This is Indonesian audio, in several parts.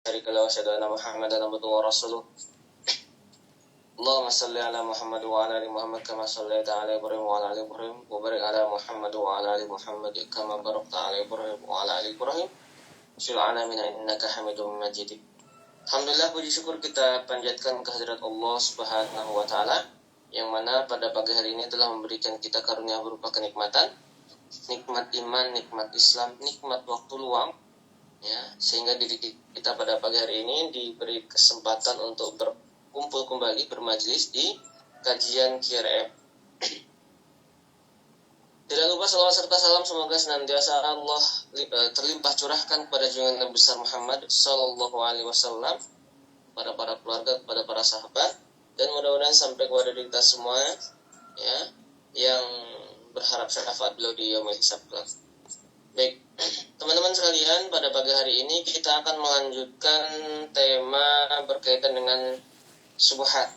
syarika lahu wa asyhadu anna Muhammadan abduhu wa rasuluh. Allahumma shalli ala Muhammad wa ala ali Muhammad kama shallaita ala Ibrahim wa ala ali Ibrahim wa barik ala Muhammad wa ala ali Muhammad kama barakta ala Ibrahim wa ala ali Ibrahim fil alamin innaka Hamidum Majid. Alhamdulillah, puji syukur kita panjatkan kehadirat Allah Subhanahu wa taala yang mana pada pagi hari ini telah memberikan kita karunia berupa kenikmatan, nikmat iman, nikmat Islam, nikmat waktu luang, ya, sehingga diri kita pada pagi hari ini diberi kesempatan untuk berkumpul kembali bermajlis di kajian QRM. Tidak lupa salawat serta salam semoga senantiasa Allah terlimpah curahkan kepada junjungan Nabi besar Muhammad sallallahu alaihi wasallam, pada para keluarga, kepada para sahabat, dan mudah-mudahan sampai kepada kita semua, ya, yang berharap syafaat beliau di yaumul hisab kelak. Baik, teman-teman sekalian, pada pagi hari ini kita akan melanjutkan tema berkaitan dengan subhat,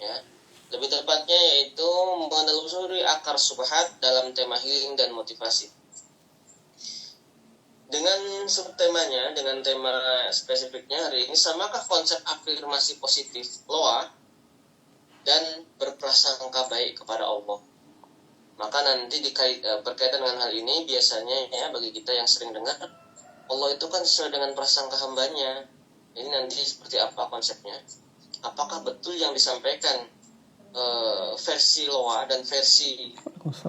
ya. Lebih tepatnya yaitu menelusuri akar subhat dalam tema healing dan motivasi. Dengan subtemanya, dengan tema spesifiknya hari ini, samakah konsep afirmasi positif, loa, dan berprasangka baik kepada Allah? Maka nanti berkaitan dengan hal ini, biasanya ya bagi kita yang sering dengar, Allah itu kan sesuai dengan prasangka hambanya. Ini nanti seperti apa konsepnya? Apakah betul yang disampaikan versi loa dan versi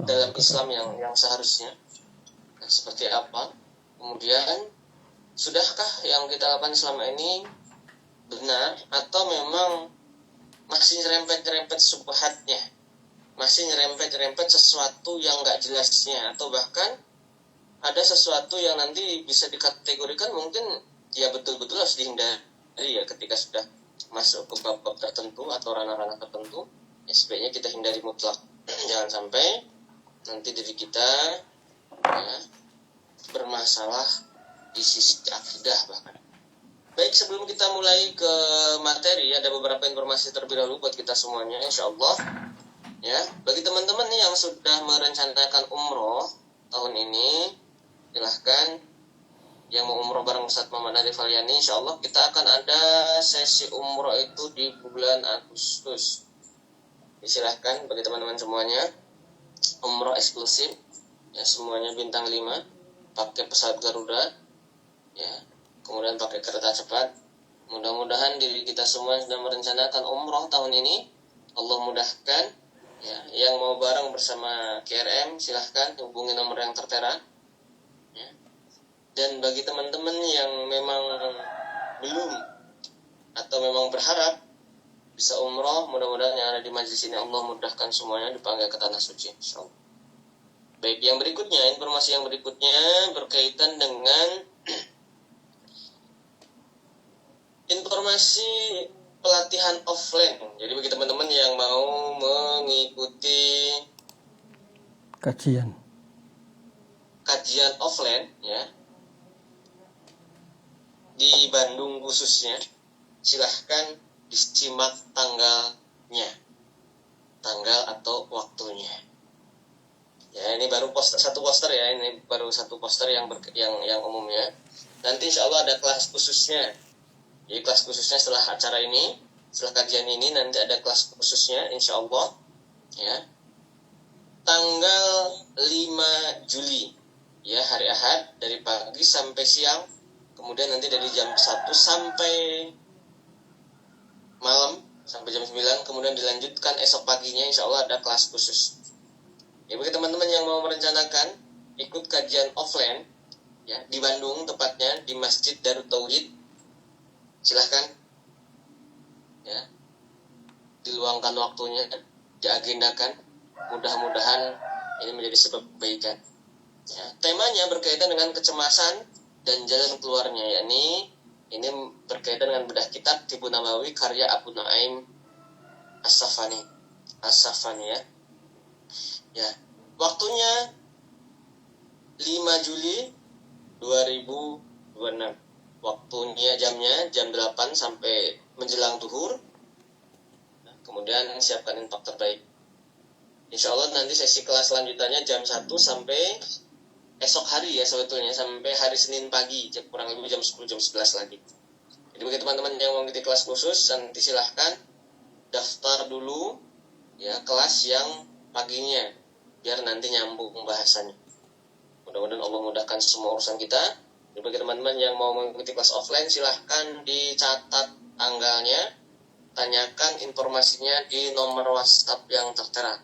dalam Islam yang seharusnya? Nah, seperti apa? Kemudian, sudahkah yang kita lakukan selama ini benar, atau memang masih nyerempet-nyerempet subhatnya, masih nyerempet-nyerempet sesuatu yang nggak jelasnya, atau bahkan ada sesuatu yang nanti bisa dikategorikan mungkin ya betul-betul harus dihindari ya ketika sudah masuk ke bab-bab tertentu atau ranah-ranah tertentu. Ya, sebaiknya kita hindari mutlak. Jangan sampai nanti diri kita, ya, bermasalah di sisi akidah bahkan. Baik, sebelum kita mulai ke materi, ada beberapa informasi terlebih dahulu buat kita semuanya, insyaallah. Ya, bagi teman-teman nih yang sudah merencanakan umroh tahun ini, silahkan yang mau umroh bareng Ustaz Muhammad Arif Alyani, insyaallah kita akan ada sesi umroh itu di bulan Agustus. Silahkan bagi teman-teman semuanya, umroh eksklusif, ya, semuanya bintang 5, pakai pesawat Garuda, ya, kemudian pakai kereta cepat. Mudah-mudahan diri kita semua yang sudah merencanakan umroh tahun ini Allah mudahkan, ya. Yang mau bareng bersama KRM silahkan hubungi nomor yang tertera, ya. Dan bagi teman-teman yang memang belum atau memang berharap bisa umroh, mudah-mudahan yang ada di majlis ini Allah mudahkan semuanya dipanggil ke tanah suci, insyaallah. Baik, yang berikutnya, informasi yang berikutnya berkaitan dengan informasi pelatihan offline. Jadi bagi teman-teman yang mau mengikuti kajian offline, ya, di Bandung khususnya, silahkan disimak tanggal atau waktunya. Ya, ini baru satu poster ya, ini baru satu poster yang umumnya. Nanti insya Allah ada kelas khususnya. Jadi kelas khususnya setelah acara ini, setelah kajian ini nanti ada kelas khususnya insya Allah, ya. Tanggal 5 Juli, ya, hari Ahad, dari pagi sampai siang. Kemudian nanti dari jam 1 sampai malam, sampai jam 9, kemudian dilanjutkan esok paginya insya Allah ada kelas khusus. Ya, bagi teman-teman yang mau merencanakan ikut kajian offline, ya, di Bandung tepatnya di Masjid Darut Tauhid, silahkan, ya, diluangkan waktunya, diagendakan. Mudah-mudahan ini menjadi sebab kebaikan. Ya, temanya berkaitan dengan kecemasan dan jalan keluarnya, yakni ini berkaitan dengan bedah kitab Tibu Nabawi karya Abu Nuaim As-Safani, ya. Ya, waktunya 5 Juli 2026. Waktunya jam 8 sampai menjelang zuhur. Nah, kemudian siapkan infak terbaik. Insya Allah nanti sesi kelas selanjutnya jam 1 sampai esok hari ya, sebetulnya sampai hari Senin pagi, kurang lebih jam 10 jam 11 lagi. Jadi bagi teman-teman yang mau mengikuti kelas khusus, nanti silahkan daftar dulu ya kelas yang paginya, biar nanti nyambung bahasanya. Mudah-mudahan Allah mudahkan semua urusan kita. Jadi bagi teman-teman yang mau mengikuti kelas offline, silahkan dicatat tanggalnya, tanyakan informasinya di nomor WhatsApp yang tertera.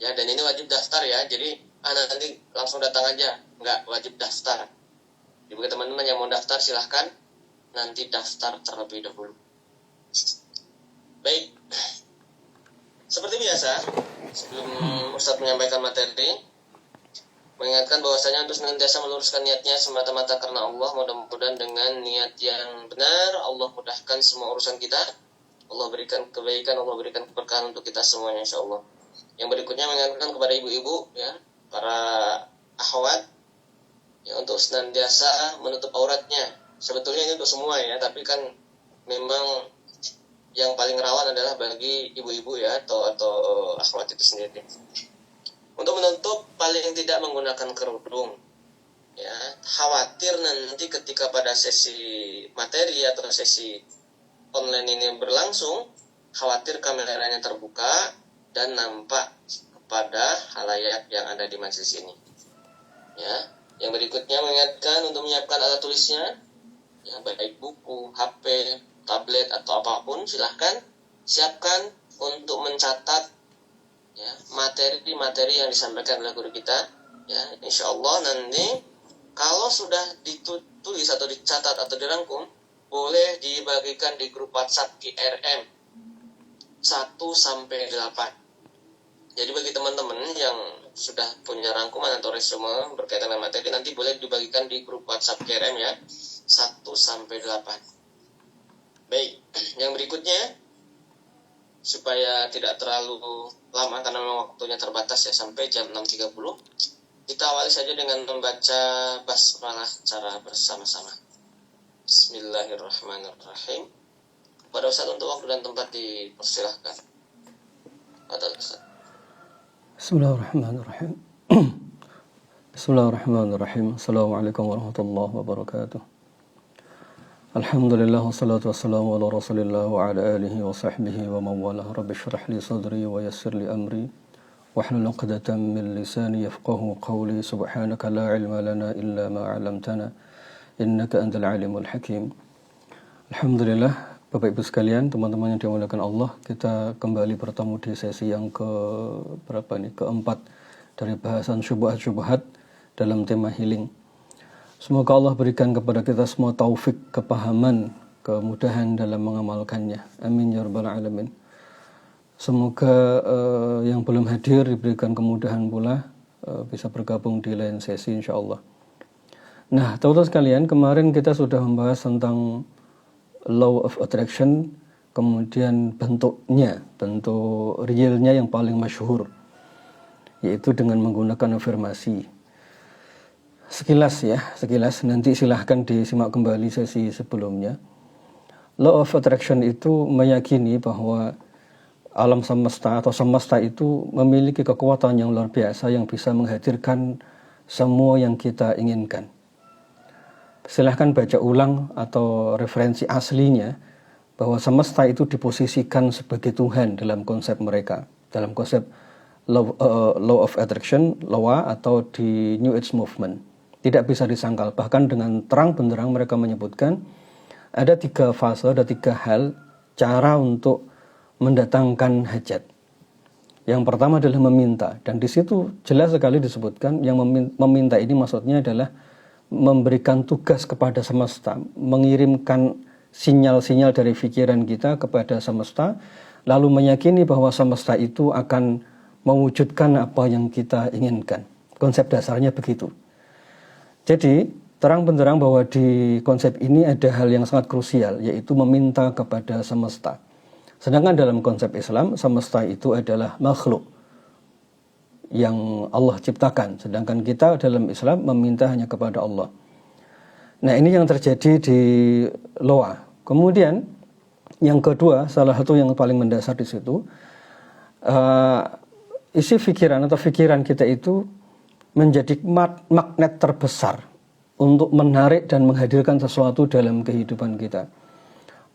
Ya, dan ini wajib daftar ya. Jadi nanti langsung datang aja, nggak wajib daftar. Jadi bagi teman-teman yang mau daftar, silahkan nanti daftar terlebih dahulu. Baik, seperti biasa, sebelum Ustadz menyampaikan materi, mengingatkan bahwasanya untuk senantiasa meluruskan niatnya semata-mata karena Allah. Mudah-mudahan dengan niat yang benar, Allah mudahkan semua urusan kita. Allah berikan kebaikan, Allah berikan keberkahan untuk kita semuanya, insya Allah. Yang berikutnya mengingatkan kepada ibu-ibu, ya, para akhwat, ya, untuk senantiasa menutup auratnya. Sebetulnya ini untuk semua ya, tapi kan memang yang paling rawan adalah bagi ibu-ibu ya, atau akhwat itu sendiri. Untuk menutup paling tidak menggunakan kerudung. Ya, khawatir nanti ketika pada sesi materi atau sesi online ini berlangsung, khawatir kameranya terbuka dan nampak kepada khalayak yang ada di majelis ini. Ya, yang berikutnya mengingatkan untuk menyiapkan alat tulisnya. Ya, baik buku, HP, tablet atau apapun, silahkan siapkan untuk mencatat ya materi-materi yang disampaikan oleh guru kita. Ya, insya Allah nanti kalau sudah ditulis atau dicatat atau dirangkum, boleh dibagikan di grup WhatsApp QRM 1-8. Jadi bagi teman-teman yang sudah punya rangkuman atau resume berkaitan dengan materi, nanti boleh dibagikan di grup WhatsApp QRM ya 1-8. Baik, yang berikutnya supaya tidak terlalu lama karena memang waktunya terbatas ya, sampai jam 6.30, kita awali saja dengan membaca basmalah secara bersama-sama. Bismillahirrahmanirrahim. Pada Ustaz untuk waktu dan tempat dipersilahkan. Bismillahirrahmanirrahim. Bismillahirrahmanirrahim. Assalamualaikum warahmatullahi wabarakatuh. Alhamdulillah wassalatu wassalamu ala Rasulillah wa ala alihi wa sahbihi wa mawalah. Rabbi shrah li sadri wa yassir li amri wahlul 'uqdatam min lisani yafqahu qawli. Subhanaka la ilma lana illa ma 'allamtana innaka antal alimul hakim. Alhamdulillah, Bapak Ibu sekalian, teman-teman yang dimuliakan Allah, kita kembali bertemu di sesi yang keempat dari bahasan syubhat-syubhat dalam tema healing. Semoga Allah berikan kepada kita semua taufik, kepahaman, kemudahan dalam mengamalkannya. Amin ya rabbal alamin. Semoga yang belum hadir diberikan kemudahan pula bisa bergabung di lain sesi insyaallah. Nah, teman-teman sekalian, kemarin kita sudah membahas tentang law of attraction, kemudian bentuk realnya yang paling masyhur, yaitu dengan menggunakan afirmasi. Sekilas, nanti silahkan disimak kembali sesi sebelumnya. Law of attraction itu meyakini bahwa alam semesta atau semesta itu memiliki kekuatan yang luar biasa yang bisa menghadirkan semua yang kita inginkan. Silahkan baca ulang atau referensi aslinya bahwa semesta itu diposisikan sebagai Tuhan dalam konsep mereka, dalam konsep law of attraction, LOA, atau di New Age Movement. Tidak bisa disangkal, bahkan dengan terang benderang mereka menyebutkan ada 3 fase, ada 3 hal cara untuk mendatangkan hajat. Yang pertama adalah meminta, dan di situ jelas sekali disebutkan yang meminta ini maksudnya adalah memberikan tugas kepada semesta, mengirimkan sinyal-sinyal dari pikiran kita kepada semesta, lalu meyakini bahwa semesta itu akan mewujudkan apa yang kita inginkan. Konsep dasarnya begitu. Jadi terang benderang bahwa di konsep ini ada hal yang sangat krusial, yaitu meminta kepada semesta. Sedangkan dalam konsep Islam, semesta itu adalah makhluk yang Allah ciptakan, sedangkan kita dalam Islam meminta hanya kepada Allah. Nah, ini yang terjadi di LOA. Kemudian yang kedua, salah satu yang paling mendasar di situ, isi pikiran atau pikiran kita itu menjadi magnet terbesar untuk menarik dan menghadirkan sesuatu dalam kehidupan kita.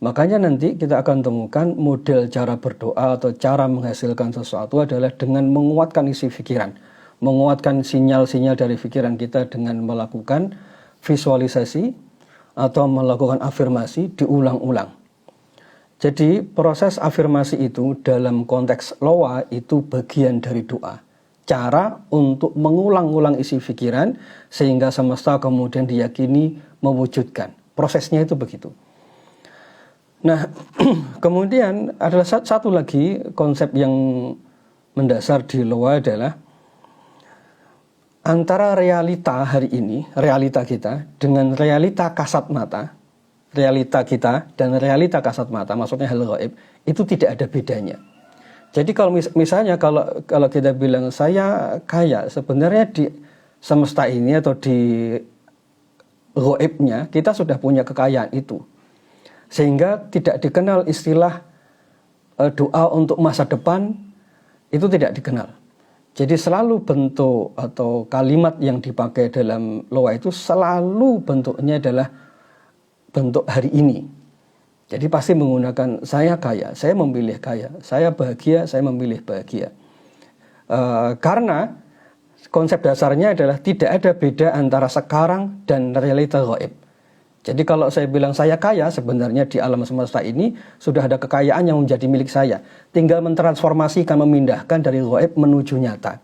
Makanya nanti kita akan temukan model cara berdoa atau cara menghasilkan sesuatu adalah dengan menguatkan isi pikiran, menguatkan sinyal-sinyal dari pikiran kita dengan melakukan visualisasi atau melakukan afirmasi diulang-ulang. Jadi proses afirmasi itu dalam konteks loa itu bagian dari doa. Cara untuk mengulang-ulang isi pikiran sehingga semesta kemudian diyakini mewujudkan. Prosesnya itu begitu. Nah, kemudian adalah satu lagi konsep yang mendasar di loa adalah antara realita hari ini, realita kita dengan realita kasat mata, realita kita dan realita kasat mata, maksudnya hal gaib, itu tidak ada bedanya. Jadi kalau misalnya kalau kita bilang saya kaya, sebenarnya di semesta ini atau di gaibnya kita sudah punya kekayaan itu. Sehingga tidak dikenal istilah doa untuk masa depan, itu tidak dikenal. Jadi selalu bentuk atau kalimat yang dipakai dalam loa itu selalu bentuknya adalah bentuk hari ini. Jadi pasti menggunakan saya kaya, saya memilih kaya, saya bahagia, saya memilih bahagia. Karena konsep dasarnya adalah tidak ada beda antara sekarang dan realita gaib. Jadi kalau saya bilang saya kaya, sebenarnya di alam semesta ini sudah ada kekayaan yang menjadi milik saya. Tinggal mentransformasikan, memindahkan dari gaib menuju nyata.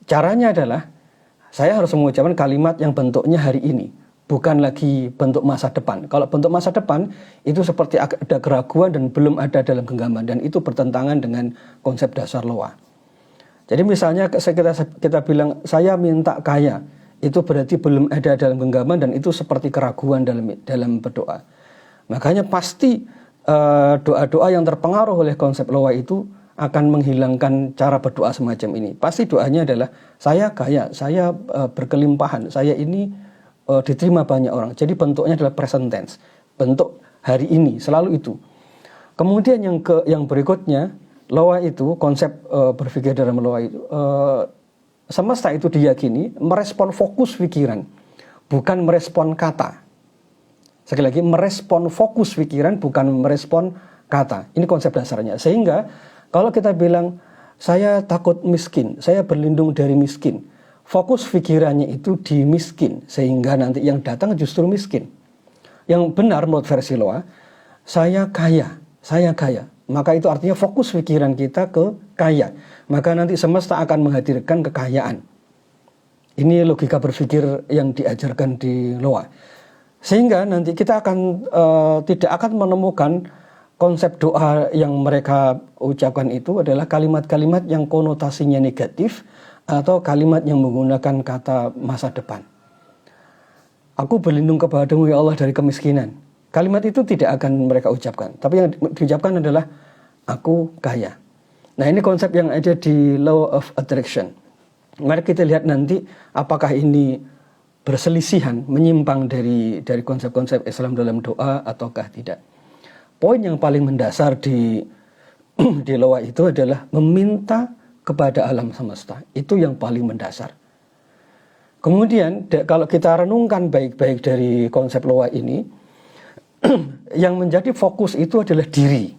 Caranya adalah saya harus mengucapkan kalimat yang bentuknya hari ini, bukan lagi bentuk masa depan. Kalau bentuk masa depan itu seperti ada keraguan dan belum ada dalam genggaman, dan itu bertentangan dengan konsep dasar loa. Jadi misalnya kita bilang saya minta kaya, itu berarti belum ada dalam genggaman dan itu seperti keraguan dalam berdoa. Makanya pasti doa-doa yang terpengaruh oleh konsep loa itu akan menghilangkan cara berdoa semacam ini. Pasti doanya adalah saya kaya, saya berkelimpahan, saya ini diterima banyak orang. Jadi bentuknya adalah present tense, bentuk hari ini, selalu itu. Kemudian yang berikutnya, loa itu, konsep berpikir dalam loa itu, semesta itu diyakini merespon fokus pikiran, bukan merespon kata. Sekali lagi, merespon fokus pikiran, bukan merespon kata. Ini konsep dasarnya. Sehingga kalau kita bilang saya takut miskin, saya berlindung dari miskin, fokus pikirannya itu di miskin, sehingga nanti yang datang justru miskin. Yang benar menurut versi loa, saya kaya, saya kaya. Maka itu artinya fokus pikiran kita ke kaya. Maka nanti semesta akan menghadirkan kekayaan. Ini logika berpikir yang diajarkan di loa. Sehingga nanti kita akan tidak akan menemukan konsep doa yang mereka ucapkan itu adalah kalimat-kalimat yang konotasinya negatif atau kalimat yang menggunakan kata masa depan. Aku berlindung kepadamu ya Allah dari kemiskinan. Kalimat itu tidak akan mereka ucapkan. Tapi yang diucapkan adalah aku kaya. Nah, ini konsep yang ada di Law of Attraction. Mari kita lihat nanti apakah ini berselisihan, menyimpang dari konsep-konsep Islam dalam doa ataukah tidak. Poin yang paling mendasar di loa itu adalah meminta kepada alam semesta. Itu yang paling mendasar. Kemudian kalau kita renungkan baik-baik dari konsep loa ini, yang menjadi fokus itu adalah diri.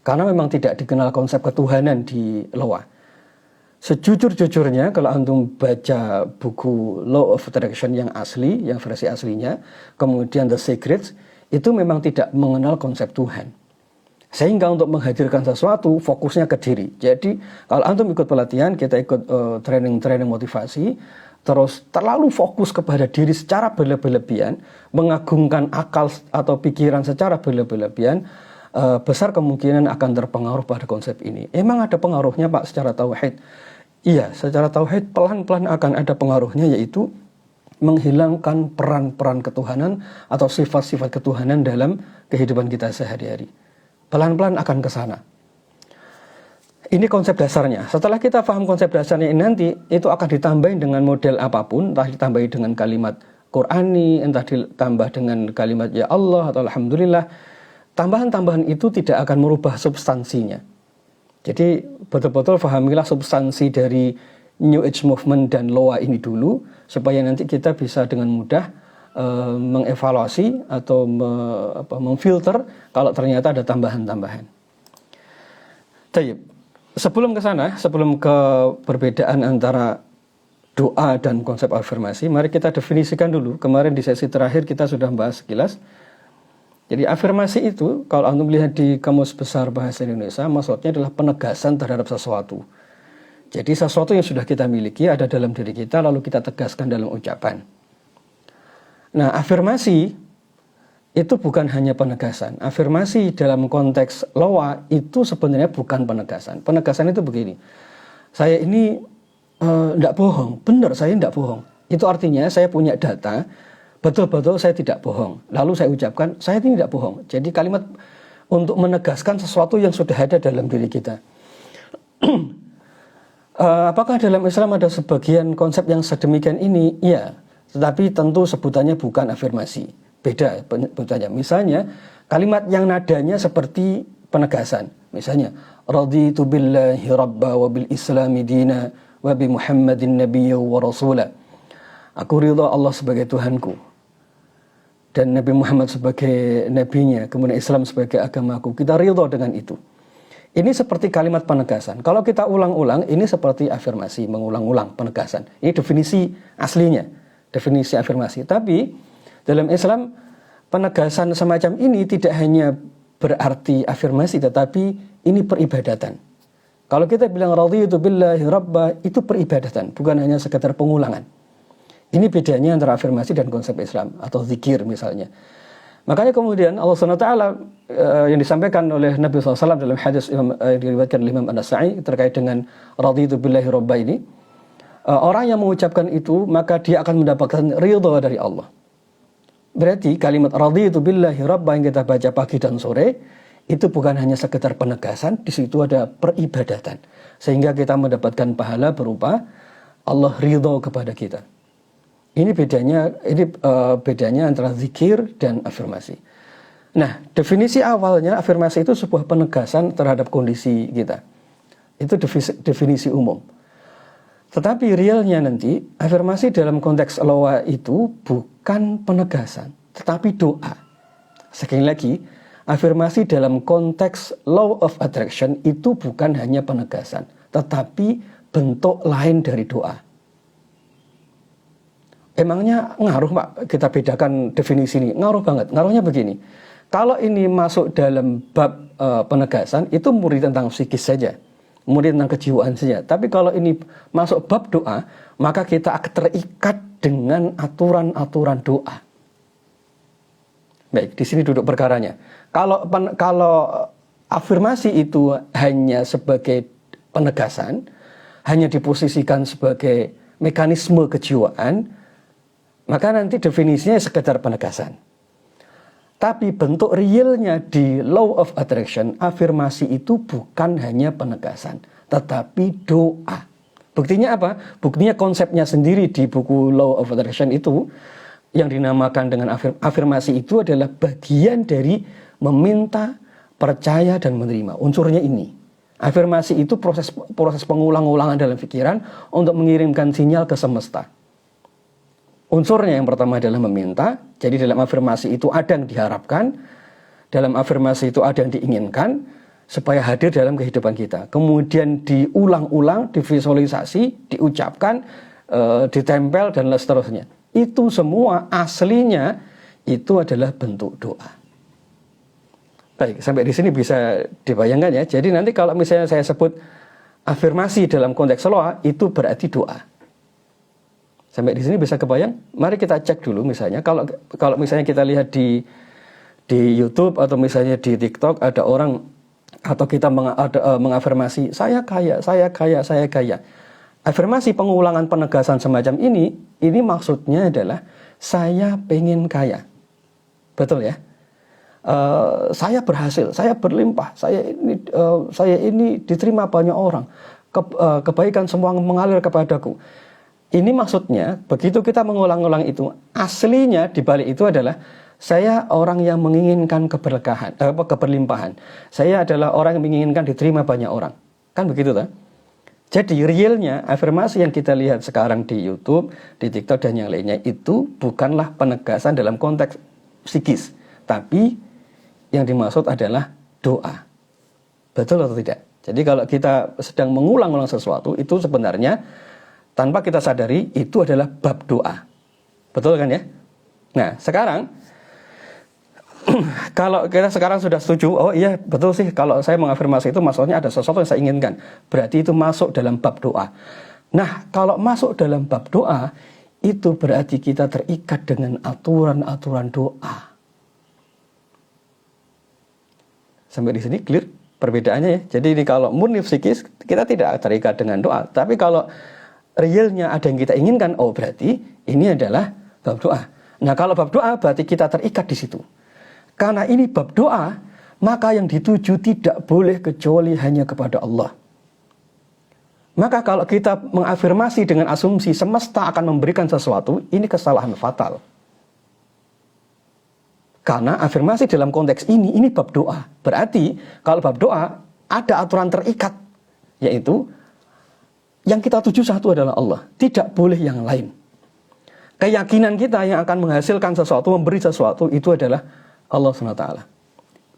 Karena memang tidak dikenal konsep ketuhanan di loa. Sejujur-jujurnya kalau antum baca buku Law of Attraction yang asli, yang versi aslinya, kemudian The Secrets, itu memang tidak mengenal konsep Tuhan. Sehingga untuk menghadirkan sesuatu, fokusnya ke diri. Jadi kalau antum ikut pelatihan, kita ikut training motivasi, terus terlalu fokus kepada diri secara berlebihan, mengagungkan akal atau pikiran secara berlebihan, besar kemungkinan akan terpengaruh pada konsep ini. Emang ada pengaruhnya Pak secara tauhid? Iya, secara tauhid pelan-pelan akan ada pengaruhnya, yaitu menghilangkan peran-peran ketuhanan atau sifat-sifat ketuhanan dalam kehidupan kita sehari-hari. Pelan-pelan akan ke sana. Ini konsep dasarnya. Setelah kita paham konsep dasarnya ini nanti, itu akan ditambahin dengan model apapun, entah ditambahin dengan kalimat Qur'ani, entah ditambah dengan kalimat ya Allah atau Alhamdulillah. Tambahan-tambahan itu tidak akan merubah substansinya. Jadi betul-betul pahamilah substansi dari New Age Movement dan Loa ini dulu, supaya nanti kita bisa dengan mudah mengevaluasi atau memfilter kalau ternyata ada tambahan-tambahan. Baik, sebelum ke sana, sebelum ke perbedaan antara doa dan konsep afirmasi, mari kita definisikan dulu. Kemarin di sesi terakhir kita sudah bahas sekilas. Jadi afirmasi itu, kalau Anda melihat di Kamus Besar Bahasa Indonesia, maksudnya adalah penegasan terhadap sesuatu. Jadi sesuatu yang sudah kita miliki ada dalam diri kita, lalu kita tegaskan dalam ucapan. Nah, afirmasi itu bukan hanya penegasan. Afirmasi dalam konteks loa itu sebenarnya bukan penegasan. Penegasan itu begini, saya ini tidak bohong, benar saya tidak bohong. Itu artinya saya punya data, betul-betul saya tidak bohong. Lalu saya ucapkan, saya tidak bohong. Jadi kalimat untuk menegaskan sesuatu yang sudah ada dalam diri kita. Apakah dalam Islam ada sebagian konsep yang sedemikian ini? Iya, tetapi tentu sebutannya bukan afirmasi. Beda sebutannya. Misalnya, kalimat yang nadanya seperti penegasan. Misalnya, raditu billahi rabba wa bil islami dina wa bi muhammadin nabiyya wa rasulah. Aku ridha Allah sebagai Tuhanku dan Nabi Muhammad sebagai nabinya, kemudian Islam sebagai agamaku. Kita ridha dengan itu. Ini seperti kalimat penegasan. Kalau kita ulang-ulang, ini seperti afirmasi, mengulang-ulang penegasan. Ini definisi aslinya, definisi afirmasi. Tapi dalam Islam, penegasan semacam ini tidak hanya berarti afirmasi, tetapi ini peribadatan. Kalau kita bilang raditu billahi rabba, itu peribadatan, bukan hanya sekedar pengulangan. Ini bedanya antara afirmasi dan konsep Islam, atau zikir misalnya. Makanya kemudian Allah SWT yang disampaikan oleh Nabi SAW dalam hadis yang diriwayatkan oleh Imam An-Nasa'i terkait dengan raditu billahi rabba ini, orang yang mengucapkan itu maka dia akan mendapatkan ridha dari Allah. Berarti kalimat raditu billahi rabba yang kita baca pagi dan sore itu bukan hanya sekedar penegasan, di situ ada peribadatan sehingga kita mendapatkan pahala berupa Allah ridha kepada kita. Ini bedanya antara zikir dan afirmasi. Nah, definisi awalnya afirmasi itu sebuah penegasan terhadap kondisi kita. Itu definisi umum. Tetapi realnya nanti afirmasi dalam konteks loa itu bukan penegasan, tetapi doa. Sekali lagi, afirmasi dalam konteks law of attraction itu bukan hanya penegasan, tetapi bentuk lain dari doa. Emangnya ngaruh Pak, kita bedakan definisi ini, ngaruh banget. Ngaruhnya begini, kalau ini masuk dalam bab penegasan, itu murni tentang psikis saja, murni tentang kejiwaan saja. Tapi kalau ini masuk bab doa, maka kita akan terikat dengan aturan-aturan doa. Baik, di sini duduk perkaranya. Kalau afirmasi itu hanya sebagai penegasan, hanya diposisikan sebagai mekanisme kejiwaan, maka nanti definisinya sekedar penegasan. Tapi bentuk realnya di law of attraction, afirmasi itu bukan hanya penegasan, tetapi doa. Buktinya apa? Buktinya konsepnya sendiri di buku Law of Attraction itu, yang dinamakan dengan afirmasi itu adalah bagian dari meminta, percaya, dan menerima. Unsurnya ini. Afirmasi itu proses pengulang-ulangan dalam pikiran untuk mengirimkan sinyal ke semesta. Unsurnya yang pertama adalah meminta. Jadi dalam afirmasi itu ada yang diharapkan, dalam afirmasi itu ada yang diinginkan supaya hadir dalam kehidupan kita. Kemudian diulang-ulang, divisualisasi, diucapkan, ditempel dan seterusnya. Itu semua aslinya itu adalah bentuk doa. Baik, sampai di sini bisa dibayangkan ya. Jadi nanti kalau misalnya saya sebut afirmasi dalam konteks loa, itu berarti doa. Sampai di sini bisa kebayang? Mari kita cek dulu misalnya. Kalau misalnya kita lihat di YouTube atau misalnya di TikTok ada orang atau kita mengafirmasi saya kaya, saya kaya, saya kaya. Afirmasi pengulangan penegasan semacam ini maksudnya adalah saya pengen kaya. Betul ya? Saya berhasil, saya berlimpah, saya ini diterima banyak orang. Kebaikan semua mengalir kepadaku. Ini maksudnya, begitu kita mengulang-ulang itu, aslinya di balik itu adalah saya orang yang menginginkan keberlimpahan. Saya adalah orang yang menginginkan diterima banyak orang. Kan begitu kan? Jadi realnya afirmasi yang kita lihat sekarang di YouTube, di TikTok dan yang lainnya itu bukanlah penegasan dalam konteks psikis, tapi yang dimaksud adalah doa. Betul atau tidak? Jadi kalau kita sedang mengulang-ulang sesuatu itu sebenarnya tanpa kita sadari itu adalah bab doa. Betul kan ya? Nah, sekarang kalau kita sekarang sudah setuju, oh iya betul sih, kalau saya mengafirmasi itu maksudnya ada sesuatu yang saya inginkan, berarti itu masuk dalam bab doa. Nah, kalau masuk dalam bab doa, itu berarti kita terikat dengan aturan-aturan doa. Sampai di sini clear perbedaannya ya. Jadi ini kalau murni psikis, kita tidak terikat dengan doa. Tapi kalau realnya ada yang kita inginkan, oh berarti ini adalah bab doa. Nah, kalau bab doa berarti kita terikat di situ. Karena ini bab doa, maka yang dituju tidak boleh kecuali hanya kepada Allah. Maka kalau kita mengafirmasi dengan asumsi semesta akan memberikan sesuatu, ini kesalahan fatal. Karena afirmasi dalam konteks ini bab doa. Berarti kalau bab doa ada aturan terikat, yaitu yang kita tuju satu adalah Allah, tidak boleh yang lain. Keyakinan kita yang akan menghasilkan sesuatu, memberi sesuatu, itu adalah Allah SWT.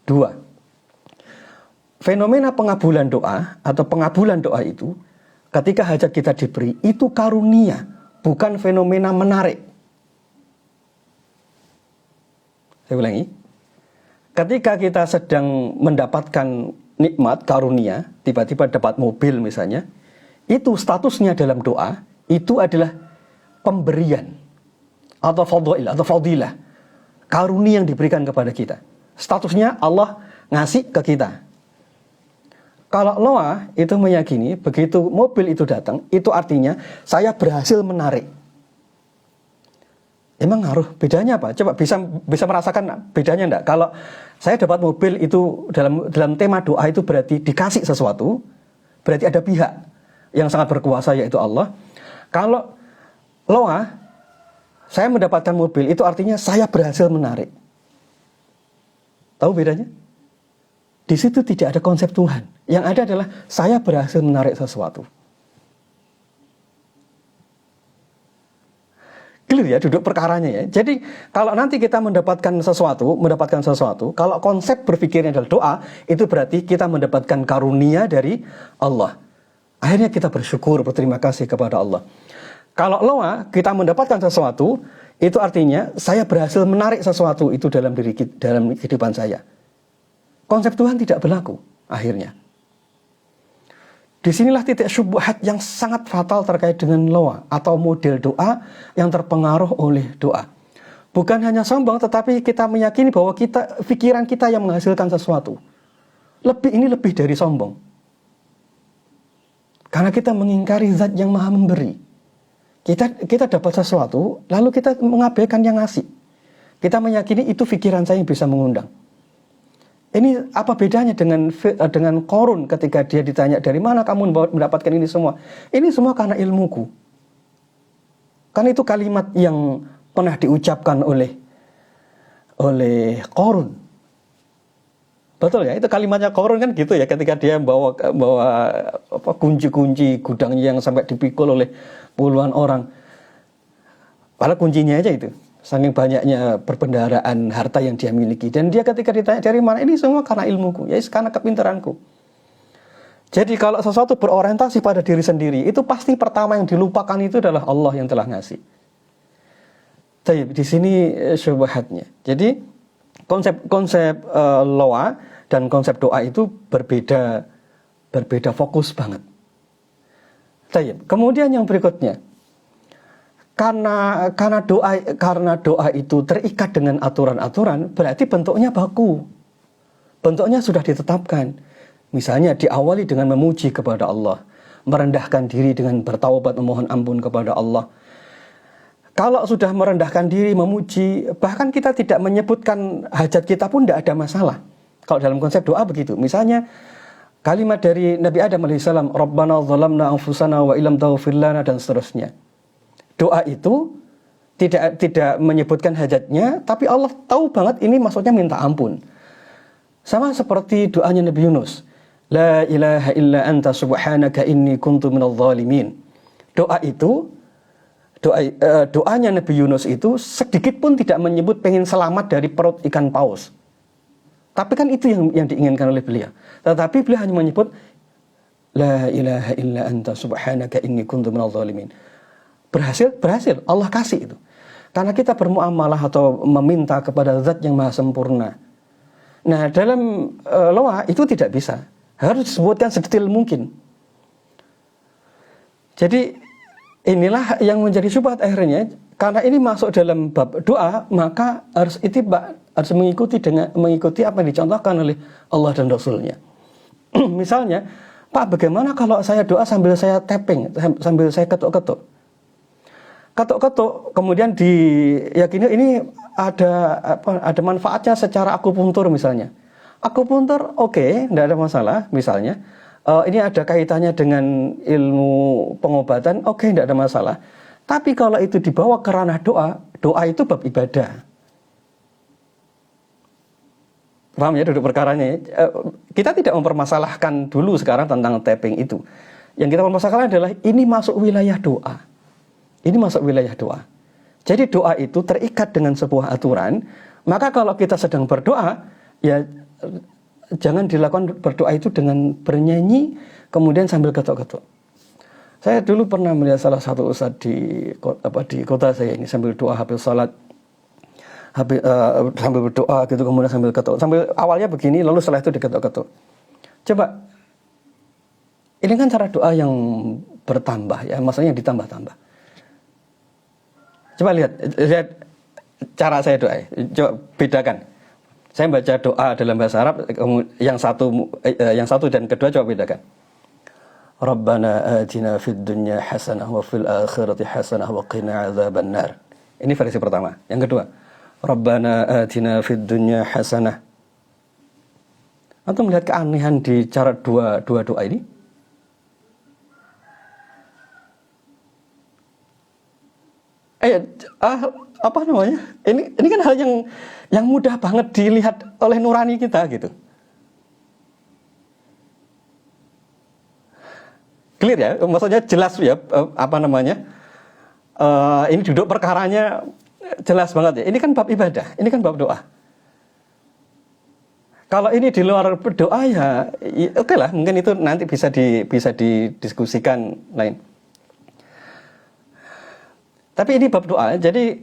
2. Fenomena pengabulan doa atau pengabulan doa itu ketika hajat kita diberi itu karunia, bukan fenomena menarik. Saya ulangi. Ketika kita sedang mendapatkan nikmat karunia, tiba-tiba dapat mobil misalnya, itu statusnya dalam doa itu adalah pemberian atau fadilah, karunia yang diberikan kepada kita. Statusnya Allah ngasih ke kita. Kalau Noah itu meyakini begitu mobil itu datang, itu artinya saya berhasil menarik. Emang ngaruh? Bedanya apa? Coba bisa merasakan bedanya enggak? Kalau saya dapat mobil itu dalam tema doa itu berarti dikasih sesuatu, berarti ada pihak yang sangat berkuasa yaitu Allah. Kalau Noah, saya mendapatkan mobil itu artinya saya berhasil menarik. Tahu bedanya? Di situ tidak ada konsep Tuhan. Yang ada adalah saya berhasil menarik sesuatu. Clear ya duduk perkaranya ya. Jadi kalau nanti kita mendapatkan sesuatu, kalau konsep berpikirnya adalah doa, itu berarti kita mendapatkan karunia dari Allah. Akhirnya kita bersyukur, berterima kasih kepada Allah. Kalau Noah kita mendapatkan sesuatu, itu artinya saya berhasil menarik sesuatu itu dalam kehidupan saya. Konsep Tuhan tidak berlaku akhirnya. Disinilah titik syubhat yang sangat fatal terkait dengan Noah atau model doa yang terpengaruh oleh doa. Bukan hanya sombong, tetapi kita meyakini bahwa pikiran kita yang menghasilkan sesuatu. Ini lebih dari sombong. Karena kita mengingkari zat yang maha memberi. Kita dapat sesuatu, lalu kita mengabaikan yang ngasih. Kita meyakini itu pikiran saya yang bisa mengundang. Ini apa bedanya dengan Qarun ketika dia ditanya dari mana kamu mendapatkan ini semua? Ini semua karena ilmuku. Kan itu kalimat yang pernah diucapkan oleh Qarun. Betul ya, itu kalimatnya Qarun kan gitu ya, ketika dia bawa kunci-kunci gudangnya yang sampai dipikul oleh puluhan orang. Padahal kuncinya aja itu. Saking banyaknya perbendaharaan harta yang dia miliki. Dan dia ketika ditanya dari mana, ini semua karena ilmuku, ya karena kepintaranku. Jadi kalau sesuatu berorientasi pada diri sendiri, itu pasti pertama yang dilupakan itu adalah Allah yang telah ngasih. Jadi di sini syubhatnya. Jadi konsep loa dan konsep doa itu berbeda fokus banget. Jadi kemudian yang berikutnya, karena doa itu terikat dengan aturan-aturan, berarti bentuknya baku. Bentuknya sudah ditetapkan. Misalnya diawali dengan memuji kepada Allah, merendahkan diri dengan bertaubat memohon ampun kepada Allah. Kalau sudah merendahkan diri, memuji, bahkan kita tidak menyebutkan hajat kita pun tidak ada masalah. Kalau dalam konsep doa begitu. Misalnya kalimat dari Nabi Adam alaihissalam, Rabbana zalamna anfusana wa illam taghfir lana, dan seterusnya. Doa itu tidak menyebutkan hajatnya, tapi Allah tahu banget ini maksudnya minta ampun. Sama seperti doanya Nabi Yunus. La ilaha illa anta subhanaka inni kuntu minadh dhalimin. Doanya Nabi Yunus itu sedikit pun tidak menyebut pengen selamat dari perut ikan paus. Tapi kan itu yang diinginkan oleh beliau. Tetapi beliau hanya menyebut La ilaha illa anta subhanaka inni kuntu minadh dhalimin. Berhasil, Allah kasih itu. Karena kita bermuamalah atau meminta kepada zat yang maha sempurna. Nah, dalam loa itu tidak bisa. Harus disebutkan sedetail mungkin. Jadi inilah yang menjadi syubhat akhirnya. Karena ini masuk dalam bab doa, maka harus ittiba, harus mengikuti apa yang dicontohkan oleh Allah dan Rasulnya. Misalnya, Pak, bagaimana kalau saya doa sambil saya tapping, sambil saya ketuk-ketuk? Ketuk-ketuk, kemudian diyakini ini ada manfaatnya secara akupuntur misalnya. Akupuntur oke, tidak ada masalah misalnya. Ini ada kaitannya dengan ilmu pengobatan, oke, tidak ada masalah. Tapi kalau itu dibawa ke ranah doa itu bab ibadah. Paham ya duduk perkaranya? Kita tidak mempermasalahkan dulu sekarang tentang tapping itu. Yang kita permasalahkan adalah ini masuk wilayah doa. Ini masuk wilayah doa. Jadi doa itu terikat dengan sebuah aturan. Maka kalau kita sedang berdoa, ya jangan dilakukan berdoa itu dengan bernyanyi kemudian sambil ketuk-ketuk. Saya dulu pernah melihat salah satu ustadz di kota saya ini sambil doa habis salat, sambil berdoa gitu kemudian sambil ketuk. Sambil awalnya begini lalu setelah itu diketuk-ketuk. Coba, ini kan cara doa yang bertambah ya, maksudnya yang ditambah-tambah. Coba lihat cara saya doa. Coba bedakan. Saya baca doa dalam bahasa Arab, yang satu dan kedua coba bedakan. Rabbana atina fid dunya hasanah wa fil akhirati hasanah wa qina adzabannar. Ini versi pertama. Yang kedua, Rabbana atina fid dunya hasanah. Atau melihat keanehan di cara dua doa ini? Apa namanya? Ini kan hal yang mudah banget dilihat oleh nurani kita gitu. Clear ya? Maksudnya jelas ya apa namanya? Ini duduk perkaranya jelas banget ya. Ini kan bab ibadah, ini kan bab doa. Kalau ini di luar doa ya oke lah, mungkin itu nanti bisa didiskusikan lain. Tapi ini bab doa, jadi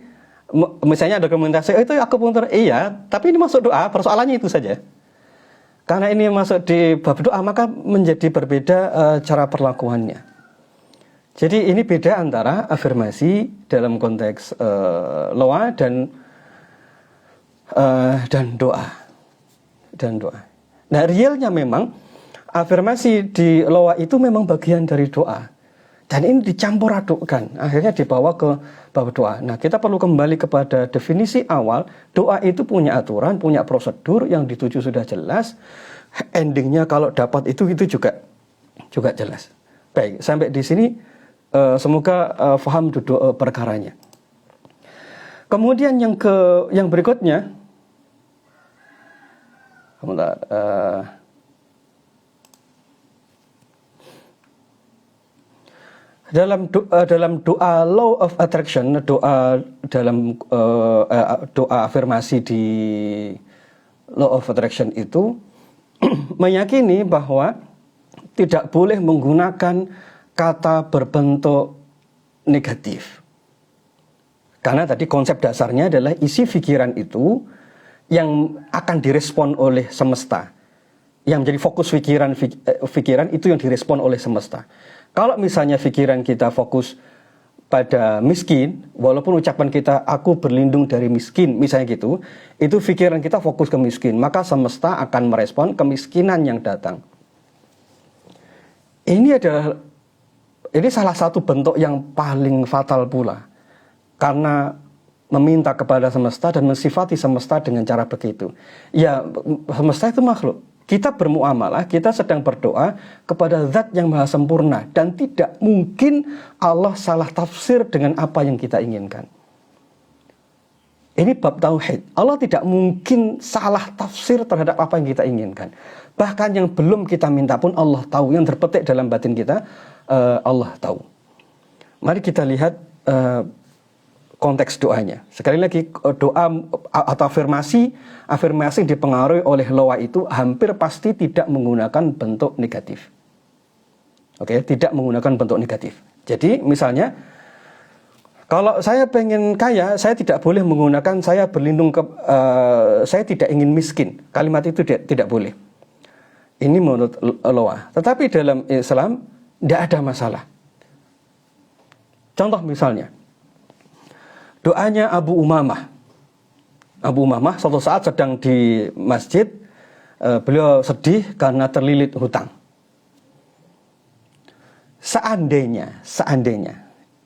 misalnya ada komentasi, itu akupuntur, iya, tapi ini masuk doa, persoalannya itu saja. Karena ini masuk di bab doa, maka menjadi berbeda cara perlakuannya. Jadi ini beda antara afirmasi dalam konteks loa dan doa. Nah, realnya memang afirmasi di loa itu memang bagian dari doa. Dan ini dicampur adukkan, akhirnya dibawa ke bab doa. Nah, kita perlu kembali kepada definisi awal. Doa itu punya aturan, punya prosedur yang dituju sudah jelas. Endingnya kalau dapat itu juga jelas. Baik, sampai di sini semoga paham duduk perkaranya. Kemudian yang berikutnya, dalam doa law of attraction, doa afirmasi di law of attraction itu meyakini bahwa tidak boleh menggunakan kata berbentuk negatif. Karena tadi konsep dasarnya adalah isi pikiran itu yang akan direspon oleh semesta. Yang menjadi fokus pikiran itu yang direspon oleh semesta. Kalau misalnya pikiran kita fokus pada miskin, walaupun ucapan kita aku berlindung dari miskin, misalnya gitu, itu pikiran kita fokus ke miskin, maka semesta akan merespon kemiskinan yang datang. Ini salah satu bentuk yang paling fatal pula, karena meminta kepada semesta dan mensifati semesta dengan cara begitu. Ya, semesta itu makhluk. Kita bermuamalah, kita sedang berdoa kepada zat yang maha sempurna. Dan tidak mungkin Allah salah tafsir dengan apa yang kita inginkan. Ini bab tauhid. Allah tidak mungkin salah tafsir terhadap apa yang kita inginkan. Bahkan yang belum kita minta pun Allah tahu. Yang terpetik dalam batin kita, Allah tahu. Mari kita lihat konteks doanya. Sekali lagi, doa atau afirmasi yang dipengaruhi oleh loa itu hampir pasti tidak menggunakan bentuk negatif. Oke, tidak menggunakan bentuk negatif. Jadi misalnya, kalau saya pengen kaya, saya tidak boleh menggunakan saya berlindung ke, saya tidak ingin miskin. Kalimat itu tidak boleh. Ini menurut loa. Tetapi dalam Islam tidak ada masalah. Contoh misalnya, doanya Abu Umamah. Abu Umamah suatu saat sedang di masjid, beliau sedih karena terlilit hutang. Seandainya,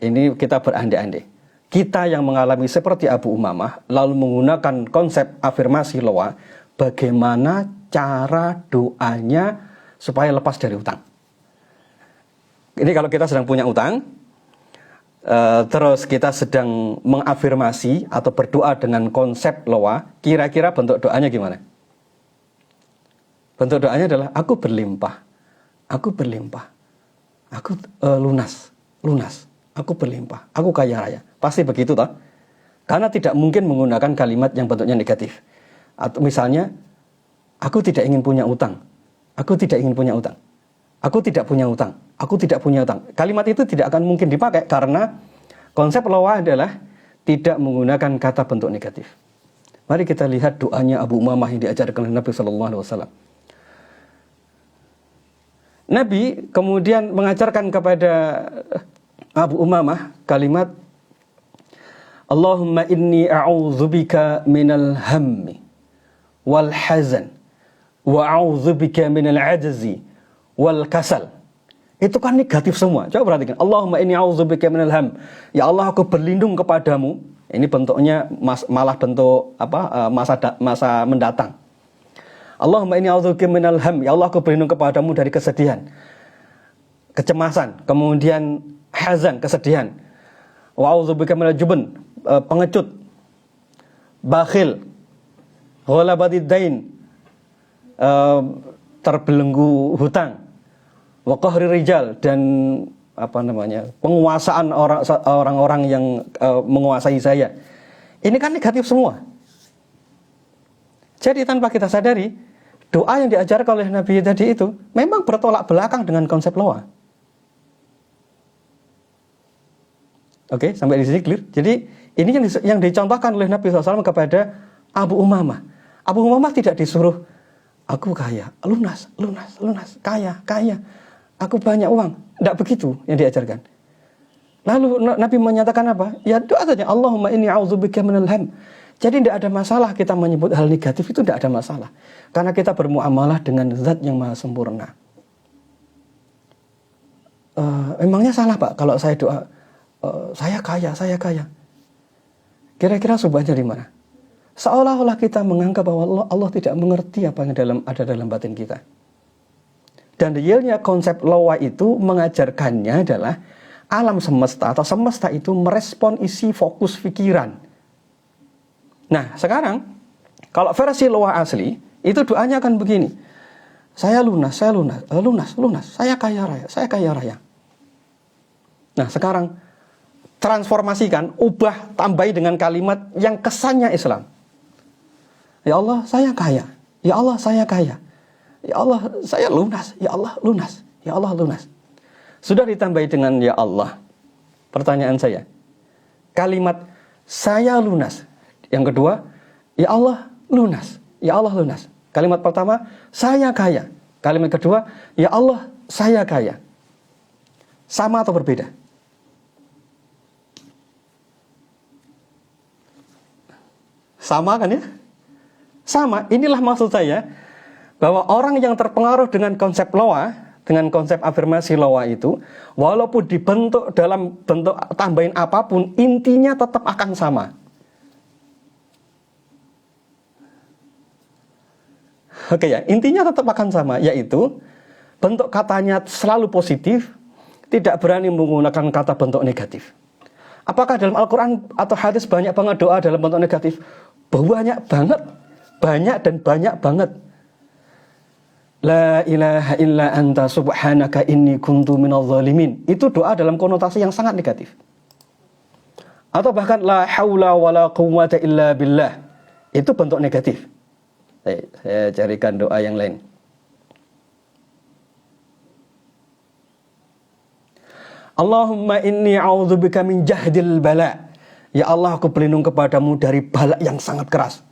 ini kita berandai-andai, kita yang mengalami seperti Abu Umamah, lalu menggunakan konsep afirmasi loa, bagaimana cara doanya supaya lepas dari hutang. Ini kalau kita sedang punya utang, terus kita sedang mengafirmasi atau berdoa dengan konsep loa, kira-kira bentuk doanya gimana? Bentuk doanya adalah aku berlimpah, aku lunas, aku berlimpah, aku kaya raya. Pasti begitu toh? Karena tidak mungkin menggunakan kalimat yang bentuknya negatif. Atau misalnya, aku tidak ingin punya utang, aku tidak punya utang. Kalimat itu tidak akan mungkin dipakai karena konsep loa adalah tidak menggunakan kata bentuk negatif. Mari kita lihat doanya Abu Umamah yang diajarkan oleh Nabi SAW. Nabi kemudian mengajarkan kepada Abu Umamah kalimat, Allahumma inni a'udzubika minal hammi wal hazan wa a'udzubika minal ajzi wal kasal. Itu kan negatif semua. Coba perhatikan. Allahumma inni a'udzubika minal ham. Ya Allah, aku berlindung kepadamu. Ini bentuknya malah bentuk masa mendatang. Allahumma inni a'udzubika minal ham. Ya Allah, aku berlindung kepadamu dari kesedihan, kecemasan, kemudian hazan, kesedihan. Wa a'udzubika minal jubn, pengecut, bakhil, ghalabatid dain, terbelenggu hutang, wa qahri rijal, dan penguasaan orang-orang yang menguasai saya. Ini kan negatif semua. Jadi tanpa kita sadari, doa yang diajarkan oleh Nabi tadi itu memang bertolak belakang dengan konsep loa. Oke, sampai di sini clear. Jadi ini yang dicontohkan oleh Nabi SAW kepada Abu Umamah. Abu Umamah tidak disuruh, aku kaya, lunas, kaya, aku banyak uang. Tidak begitu yang diajarkan. Lalu Nabi menyatakan apa? Ya doa saja, Allahumma inni a'udzubika minal ham. Jadi tidak ada masalah kita menyebut hal negatif, itu tidak ada masalah. Karena kita bermuamalah dengan zat yang maha sempurna. Emangnya salah Pak kalau saya doa, saya kaya. Kira-kira subhannya di mana? Seolah-olah kita menganggap bahwa Allah tidak mengerti apa yang ada dalam batin kita. Dan realnya konsep loa itu mengajarkannya adalah alam semesta atau semesta itu merespon isi fokus pikiran. Nah sekarang kalau versi loa asli itu doanya akan begini. Saya lunas, saya kaya raya. Nah sekarang transformasikan, ubah, tambahi dengan kalimat yang kesannya Islam. Ya Allah, saya kaya. Ya Allah, saya kaya. Ya Allah, saya lunas. Ya Allah, lunas. Ya Allah, lunas. Sudah ditambahi dengan ya Allah. Pertanyaan saya, kalimat saya lunas. Yang kedua, ya Allah, lunas. Ya Allah, lunas. Kalimat pertama, saya kaya. Kalimat kedua, ya Allah, saya kaya. Sama atau berbeda? Sama kan ya? Sama. Inilah maksud saya, bahwa orang yang terpengaruh dengan konsep loa, dengan konsep afirmasi loa itu, walaupun dibentuk dalam bentuk tambahin apapun, intinya tetap akan sama. Oke ya, intinya tetap akan sama, yaitu bentuk katanya selalu positif, tidak berani menggunakan kata bentuk negatif. Apakah dalam Al-Quran atau hadis banyak banget doa dalam bentuk negatif? Banyak banget. Banyak dan banyak banget. La ilaha illa anta subhanaka inni kuntu minadh dhalimin. Itu doa dalam konotasi yang sangat negatif. Atau bahkan la haula wala quwwata illa billah. Itu bentuk negatif. Saya carikan doa yang lain. Allahumma inni a'udzubika min jahdil bala. Ya Allah, aku berlindung kepadamu dari bala yang sangat keras.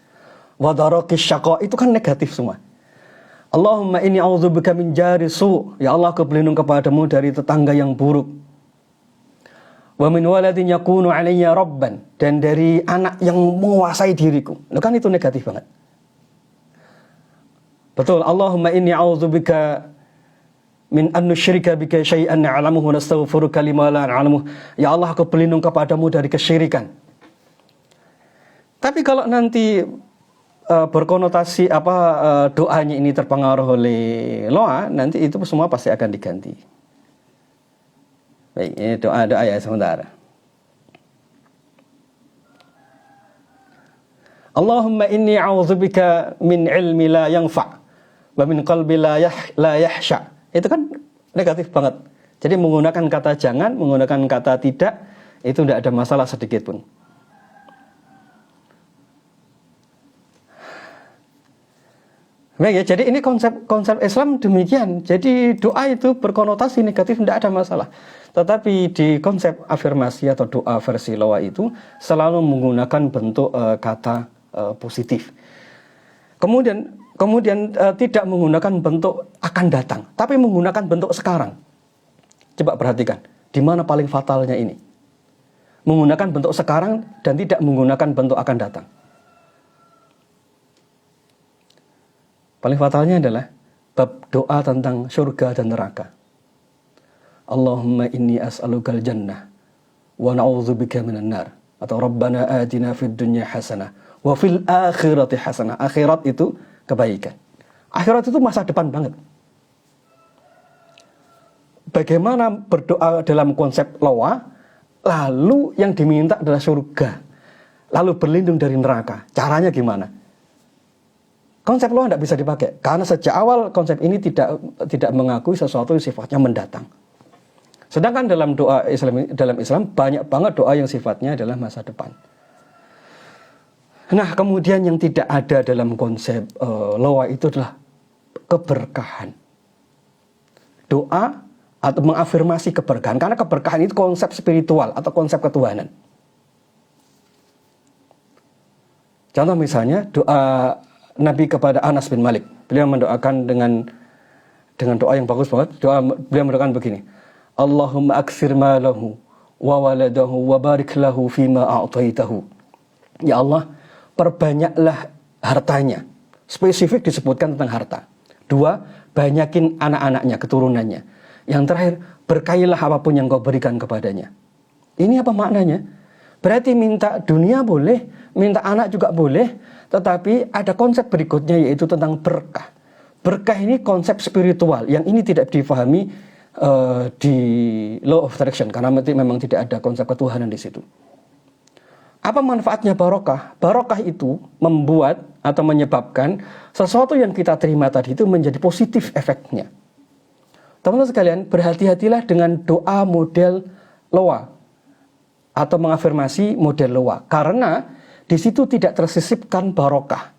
Wa darakis syaqa, itu kan negatif semua. Allahumma inni a'udzubika min jari su. Ya Allah, aku berlindung kepadamu dari tetangga yang buruk. Wa min waladin yakunu alayya rabban, dan dari anak yang menguasai diriku. Itu kan itu negatif banget. Betul, Allahumma inni a'udzubika min an nusyrika bika syai'an na'lamuhu nastaghfiruka lima la na'lamuh. Ya Allah, aku berlindung kepadamu dari kesyirikan. Tapi kalau nanti berkonotasi doanya ini terpengaruh oleh loa, nanti itu semua pasti akan diganti. Baik, ini doa-doa ya sementara. Allahumma inni a'udzubika min ilmi la yanfa' wa min qalbi la yahsha'. Itu kan negatif banget. Jadi menggunakan kata jangan, menggunakan kata tidak, itu tidak ada masalah sedikit pun. Baik ya, jadi ini konsep Islam demikian. Jadi doa itu berkonotasi negatif, tidak ada masalah. Tetapi di konsep afirmasi atau doa versi Loa itu selalu menggunakan bentuk kata positif. Kemudian tidak menggunakan bentuk akan datang, tapi menggunakan bentuk sekarang. Coba perhatikan, di mana paling fatalnya ini? Menggunakan bentuk sekarang dan tidak menggunakan bentuk akan datang. Paling fatalnya adalah bab doa tentang surga dan neraka. Allahumma inni as'alukal jannah wa na'udzubika minan nar. Atau Rabbana atina fid dunya hasanah wa fil akhirati hasanah. Akhirat itu kebaikan. Akhirat itu masa depan banget. Bagaimana berdoa dalam konsep Loa, lalu yang diminta adalah surga, lalu berlindung dari neraka. Caranya gimana? Konsep Loa tidak bisa dipakai, karena sejak awal konsep ini tidak mengakui sesuatu yang sifatnya mendatang. Sedangkan dalam doa dalam Islam banyak banget doa yang sifatnya adalah masa depan. Nah, kemudian yang tidak ada dalam konsep Loa itu adalah keberkahan. Doa atau mengafirmasi keberkahan, karena keberkahan itu konsep spiritual atau konsep ketuhanan. Contoh misalnya doa Nabi kepada Anas bin Malik. Beliau mendoakan dengan doa yang bagus banget. Beliau mendoakan begini. Allahumma aktsir malahu wa waladahu wa barik lahu fima a'taitahu. Ya Allah, perbanyaklah hartanya. Spesifik disebutkan tentang harta. 2, banyakin anak-anaknya, keturunannya. Yang terakhir, berkailah apapun yang kau berikan kepadanya. Ini apa maknanya? Berarti minta dunia boleh, minta anak juga boleh, tetapi ada konsep berikutnya yaitu tentang berkah. Berkah ini konsep spiritual yang ini tidak difahami di law of attraction karena memang tidak ada konsep ketuhanan di situ. Apa manfaatnya barokah? Barokah itu membuat atau menyebabkan sesuatu yang kita terima tadi itu menjadi positif efeknya. Teman-teman sekalian, berhati-hatilah dengan doa model Loa atau mengafirmasi model Loa, karena di situ tidak tersisipkan barokah.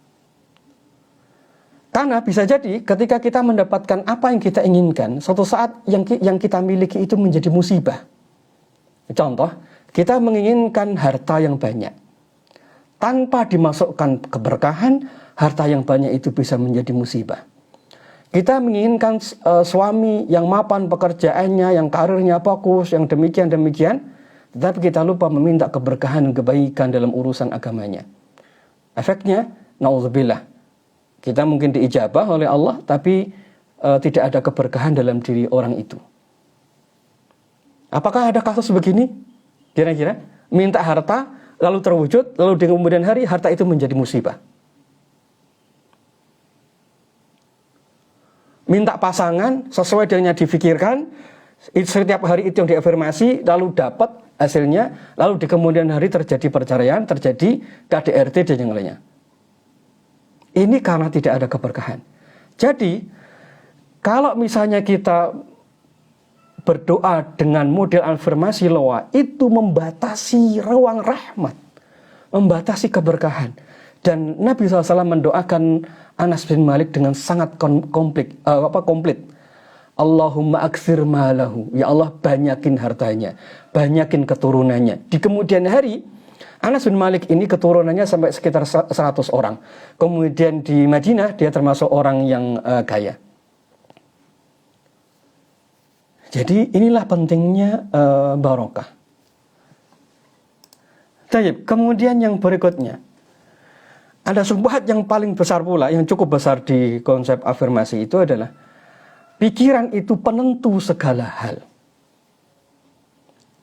Karena bisa jadi ketika kita mendapatkan apa yang kita inginkan, suatu saat yang kita miliki itu menjadi musibah. Contoh, kita menginginkan harta yang banyak. Tanpa dimasukkan keberkahan, harta yang banyak itu bisa menjadi musibah. Kita menginginkan suami yang mapan pekerjaannya, yang karirnya fokus, yang demikian-demikian, tetapi kita lupa meminta keberkahan dan kebaikan dalam urusan agamanya. Efeknya, na'udzubillah, kita mungkin diijabah oleh Allah, tapi tidak ada keberkahan dalam diri orang itu. Apakah ada kasus begini? Kira-kira, minta harta, lalu terwujud, lalu di kemudian hari, harta itu menjadi musibah. Minta pasangan, sesuai dengan yang difikirkan, Setiap hari itu yang diafirmasi, lalu dapat hasilnya, lalu di kemudian hari terjadi perceraian, terjadi KDRT dan yang lainnya. Ini karena tidak ada keberkahan. Jadi, kalau misalnya kita berdoa dengan model afirmasi loa, itu membatasi ruang rahmat, membatasi keberkahan. Dan Nabi SAW mendoakan Anas bin Malik dengan sangat komplit. Allahumma aksir malahu, ya Allah banyakin hartanya, banyakin keturunannya. Di kemudian hari, Anas bin Malik ini keturunannya sampai sekitar 100 orang. Kemudian di Madinah dia termasuk orang yang kaya. Jadi inilah pentingnya barokah. Baik, kemudian yang berikutnya, ada subhat yang paling besar pula, yang cukup besar di konsep afirmasi itu adalah pikiran itu penentu segala hal.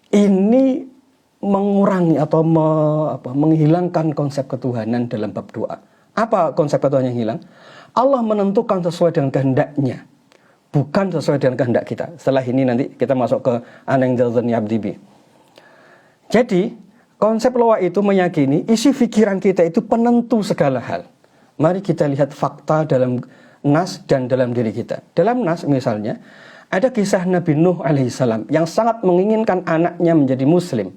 Ini mengurangi atau menghilangkan konsep ketuhanan dalam bab doa. Apa konsep ketuhanan yang hilang? Allah menentukan sesuai dengan kehendaknya, bukan sesuai dengan kehendak kita. Setelah ini nanti kita masuk ke aneng dzanni abdi bi. Jadi konsep loa itu meyakini isi pikiran kita itu penentu segala hal. Mari kita lihat fakta dalam Nas dan dalam diri kita. Dalam Nas misalnya, ada kisah Nabi Nuh alaihissalam yang sangat menginginkan anaknya menjadi muslim.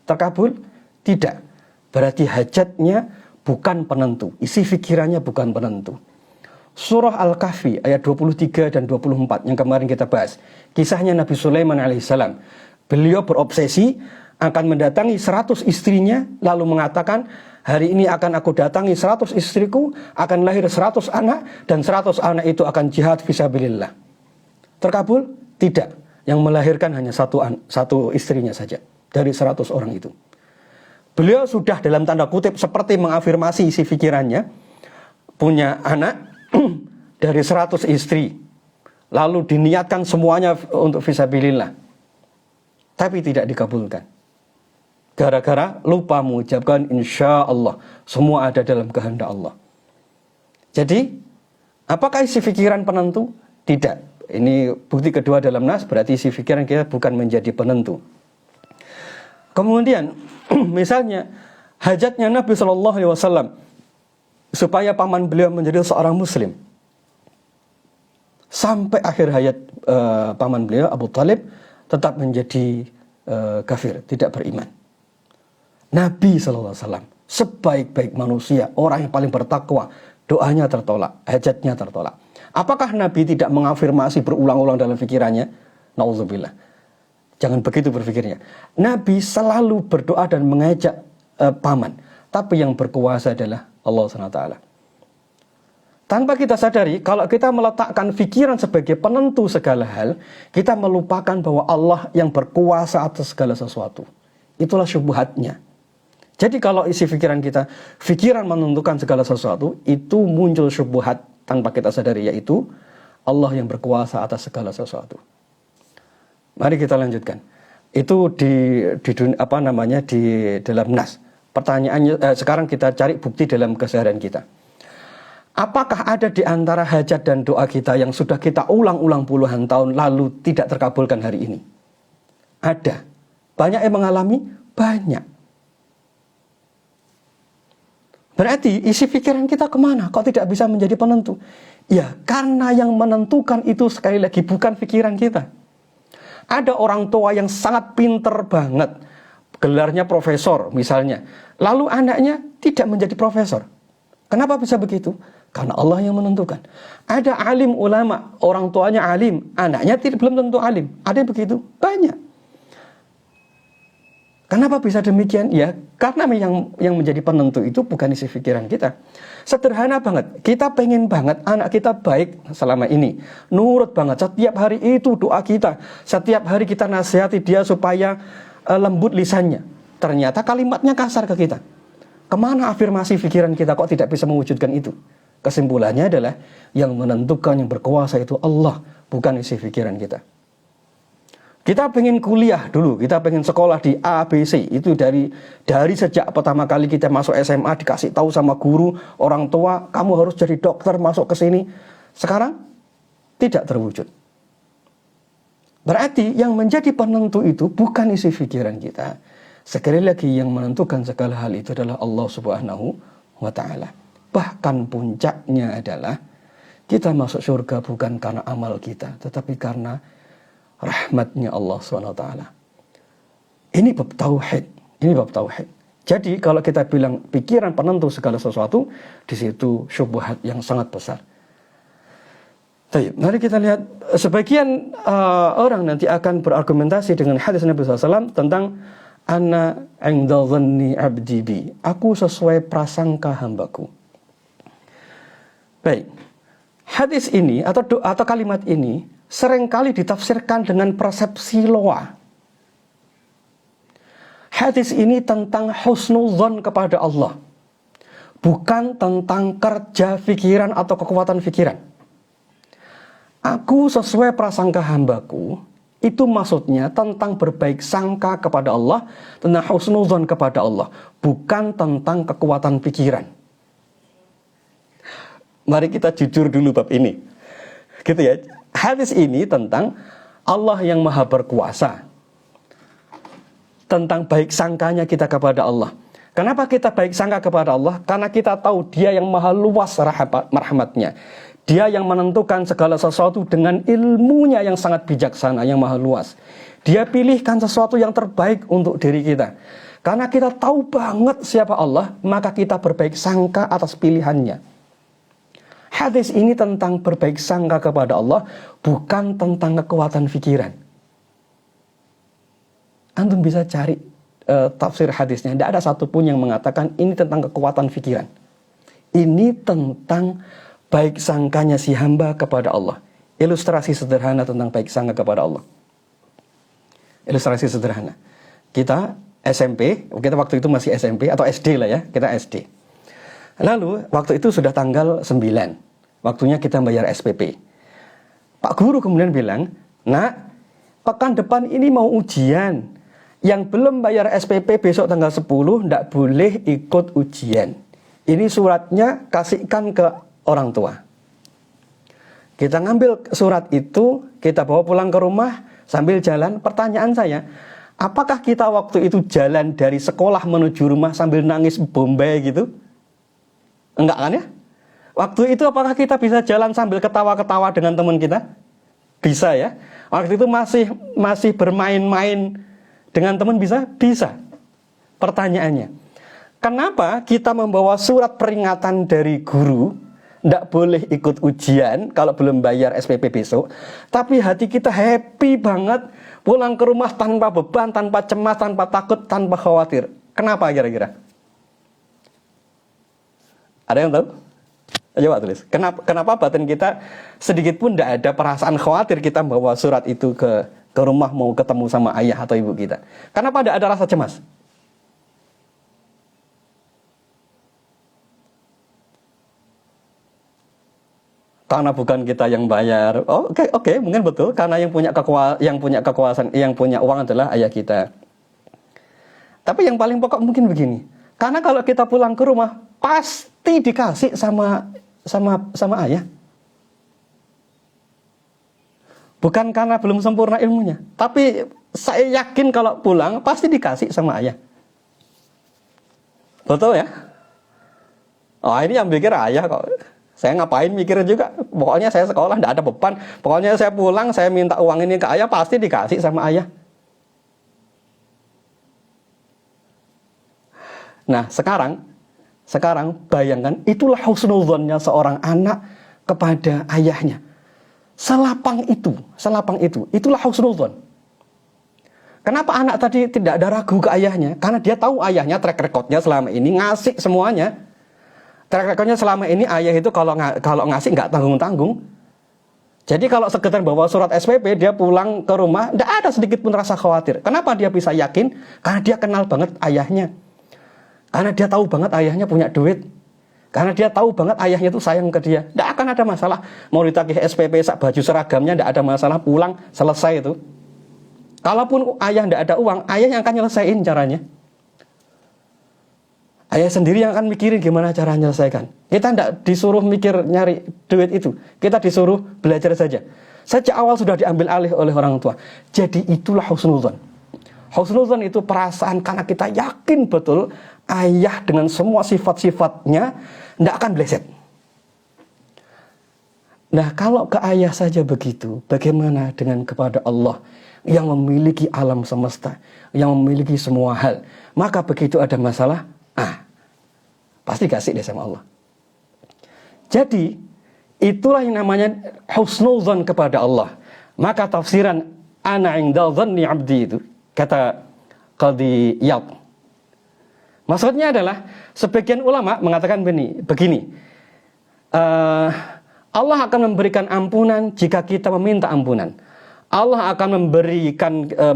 Terkabul? Tidak. Berarti hajatnya bukan penentu. Isi pikirannya bukan penentu. Surah Al-Kahfi ayat 23 dan 24 yang kemarin kita bahas. Kisahnya Nabi Sulaiman alaihissalam. Beliau berobsesi akan mendatangi 100 istrinya, lalu mengatakan, hari ini akan aku datangi 100 istriku, akan lahir 100 anak, dan 100 anak itu akan jihad fisabilillah. Terkabul? Tidak. Yang melahirkan hanya satu istrinya saja dari 100 orang itu. Beliau sudah dalam tanda kutip seperti mengafirmasi isi pikirannya, punya anak dari 100 istri, lalu diniatkan semuanya untuk fisabilillah, tapi tidak dikabulkan. Gara-gara lupa mengucapkan insya Allah. Semua ada dalam kehendak Allah. Jadi, apakah isi pikiran penentu? Tidak. Ini bukti kedua dalam Nas, berarti isi pikiran kita bukan menjadi penentu. Kemudian, misalnya, hajatnya Nabi SAW supaya paman beliau menjadi seorang muslim. Sampai akhir hayat paman beliau, Abu Talib, tetap menjadi kafir, tidak beriman. Nabi SAW, sebaik-baik manusia, orang yang paling bertakwa, doanya tertolak, hajatnya tertolak. Apakah Nabi tidak mengafirmasi berulang-ulang dalam pikirannya? Nauzubillah. Jangan begitu berpikirnya. Nabi selalu berdoa dan mengajak paman. Tapi yang berkuasa adalah Allah SWT. Tanpa kita sadari, kalau kita meletakkan pikiran sebagai penentu segala hal, kita melupakan bahwa Allah yang berkuasa atas segala sesuatu. Itulah syubhatnya. Jadi kalau isi pikiran kita, pikiran menentukan segala sesuatu, itu muncul syubhat tanpa kita sadari, yaitu Allah yang berkuasa atas segala sesuatu. Mari kita lanjutkan. Itu di dalam Nas. Pertanyaannya sekarang kita cari bukti dalam keseharian kita. Apakah ada di antara hajat dan doa kita yang sudah kita ulang-ulang puluhan tahun lalu tidak terkabulkan hari ini? Ada. Banyak yang mengalami? Banyak. Berarti isi pikiran kita kemana? Kok tidak bisa menjadi penentu? Ya, karena yang menentukan itu sekali lagi bukan pikiran kita. Ada orang tua yang sangat pinter banget, gelarnya profesor misalnya, lalu anaknya tidak menjadi profesor. Kenapa bisa begitu? Karena Allah yang menentukan. Ada alim ulama, orang tuanya alim, anaknya belum tentu alim. Ada yang begitu? Banyak. Kenapa bisa demikian? Ya, karena yang menjadi penentu itu bukan isi pikiran kita. Sederhana banget. Kita pengen banget anak kita baik selama ini. Nurut banget. Setiap hari itu doa kita. Setiap hari kita nasihati dia supaya lembut lisannya. Ternyata kalimatnya kasar ke kita. Kemana afirmasi pikiran kita kok tidak bisa mewujudkan itu? Kesimpulannya adalah yang menentukan, yang berkuasa itu Allah, bukan isi pikiran kita. Kita pengen kuliah dulu, kita pengen sekolah di A, B, C. Itu dari sejak pertama kali kita masuk SMA dikasih tahu sama guru, orang tua, kamu harus jadi dokter, masuk ke sini. Sekarang tidak terwujud. Berarti yang menjadi penentu itu bukan isi pikiran kita. Sekali lagi yang menentukan segala hal itu adalah Allah Subhanahu wa ta'ala. Bahkan puncaknya adalah kita masuk surga bukan karena amal kita, tetapi karena rahmatnya Allah Subhanahu wa ta'ala. Ini bab tauhid. Ini bab tauhid. Jadi kalau kita bilang pikiran penentu segala sesuatu, di situ syubhat yang sangat besar. Baik, mari kita lihat sebagian orang nanti akan berargumentasi dengan hadis Nabi SAW tentang ana inda dhanni abdi bi. Aku sesuai prasangka hambaku. Baik. Hadis ini atau kalimat ini seringkali ditafsirkan dengan persepsi loa. Hadis ini tentang husnuzon kepada Allah, bukan tentang kerja pikiran atau kekuatan pikiran. Aku sesuai prasangka hambaku, itu maksudnya tentang berbaik sangka kepada Allah, tentang husnuzon kepada Allah, bukan tentang kekuatan pikiran. Mari kita jujur dulu bab ini, gitu ya. Hadis ini tentang Allah yang maha berkuasa, tentang baik sangkanya kita kepada Allah. Kenapa kita baik sangka kepada Allah? Karena kita tahu Dia yang maha luas rahmatnya. Dia yang menentukan segala sesuatu dengan ilmunya yang sangat bijaksana, yang maha luas. Dia pilihkan sesuatu yang terbaik untuk diri kita. Karena kita tahu banget siapa Allah, maka kita berbaik sangka atas pilihannya. Hadis ini tentang berbaik sangka kepada Allah, bukan tentang kekuatan pikiran. Antum bisa cari tafsir hadisnya, tidak ada satupun yang mengatakan ini tentang kekuatan pikiran. Ini tentang baik sangkanya si hamba kepada Allah. Ilustrasi sederhana tentang baik sangka kepada Allah. Ilustrasi sederhana. Kita SMP, kita waktu itu masih SMP atau SD lah ya, kita SD. Lalu waktu itu sudah tanggal 9, waktunya kita bayar SPP. Pak guru kemudian bilang, "Nak, pekan depan ini mau ujian. Yang belum bayar SPP besok tanggal 10 tidak boleh ikut ujian. Ini suratnya kasihkan ke orang tua." Kita ngambil surat itu, kita bawa pulang ke rumah sambil jalan. Pertanyaan saya, apakah kita waktu itu jalan dari sekolah menuju rumah sambil nangis bombay gitu? Enggak kan ya? Waktu itu apakah kita bisa jalan sambil ketawa-ketawa dengan teman kita? Bisa ya. Waktu itu masih bermain-main dengan teman bisa? Bisa. Pertanyaannya, kenapa kita membawa surat peringatan dari guru, tidak boleh ikut ujian kalau belum bayar SPP besok, tapi hati kita happy banget pulang ke rumah tanpa beban, tanpa cemas, tanpa takut, tanpa khawatir? Kenapa kira-kira? Ada yang tahu? Coba tulis. Kenapa batin kita sedikit pun tidak ada perasaan khawatir kita bawa surat itu ke rumah mau ketemu sama ayah atau ibu kita? Kenapa tidak ada rasa cemas? Karena bukan kita yang bayar. Oke, mungkin betul. Karena yang punya kekuasaan, yang punya uang adalah ayah kita. Tapi yang paling pokok mungkin begini. Karena kalau kita pulang ke rumah pasti dikasih sama ayah. Bukan karena belum sempurna ilmunya, tapi saya yakin kalau pulang pasti dikasih sama ayah. Betul ya? Oh, ini yang mikir ayah kok. Saya ngapain mikir juga. Pokoknya saya sekolah tidak ada beban. Pokoknya saya pulang, saya minta uang ini ke ayah, pasti dikasih sama ayah. Nah, sekarang bayangkan, itulah husnuzonnya seorang anak kepada ayahnya. Selapang itu. Itulah husnuzon. Kenapa anak tadi tidak ada ragu ke ayahnya? Karena dia tahu ayahnya track recordnya selama ini ngasih semuanya. Track recordnya selama ini ayah itu kalau ngasih nggak tanggung-tanggung. Jadi kalau sekedar bawa surat SPP, dia pulang ke rumah, tidak ada sedikit pun rasa khawatir. Kenapa dia bisa yakin? Karena dia kenal banget ayahnya. Karena dia tahu banget ayahnya punya duit. Karena dia tahu banget ayahnya itu sayang ke dia. Tidak akan ada masalah. Mau ditagih SPP, baju seragamnya, tidak ada masalah. Pulang, selesai itu. Kalaupun ayah tidak ada uang, ayah yang akan nyelesain caranya. Ayah sendiri yang akan mikirin gimana cara menyelesaikan. Kita tidak disuruh mikir nyari duit itu. Kita disuruh belajar saja. Sejak awal sudah diambil alih oleh orang tua. Jadi itulah husnudzon. Husnudzon itu perasaan karena kita yakin betul ayah dengan semua sifat-sifatnya tidak akan meleset. Nah, kalau ke ayah saja begitu, bagaimana dengan kepada Allah yang memiliki alam semesta, yang memiliki semua hal? Maka begitu ada masalah, pasti kasih deh sama Allah. Jadi itulah yang namanya husnudzon kepada Allah. Maka tafsiran ana inda dhanni 'abdi itu, kata Qadhi Iyad, maksudnya adalah sebagian ulama mengatakan begini, Allah akan memberikan ampunan jika kita meminta ampunan. Allah akan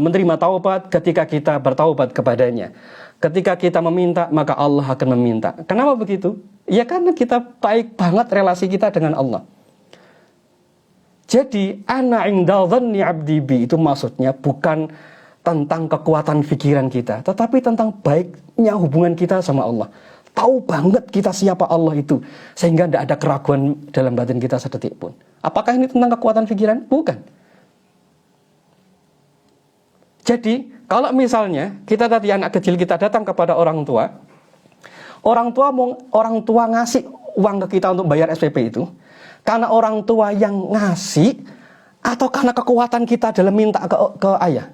menerima taubat ketika kita bertaubat kepadanya. Ketika kita meminta, maka Allah akan meminta. Kenapa begitu? Ya karena kita baik banget relasi kita dengan Allah. Jadi, ana inda dhanni 'abdi bi itu maksudnya bukan tentang kekuatan pikiran kita, tetapi tentang baiknya hubungan kita sama Allah. Tahu banget kita siapa Allah itu, sehingga tidak ada keraguan dalam batin kita sedetik pun. Apakah ini tentang kekuatan pikiran? Bukan. Jadi, kalau misalnya kita tadi anak kecil kita datang kepada orang tua ngasih uang ke kita untuk bayar SPP itu, karena orang tua yang ngasih atau karena kekuatan kita dalam minta ke ayah?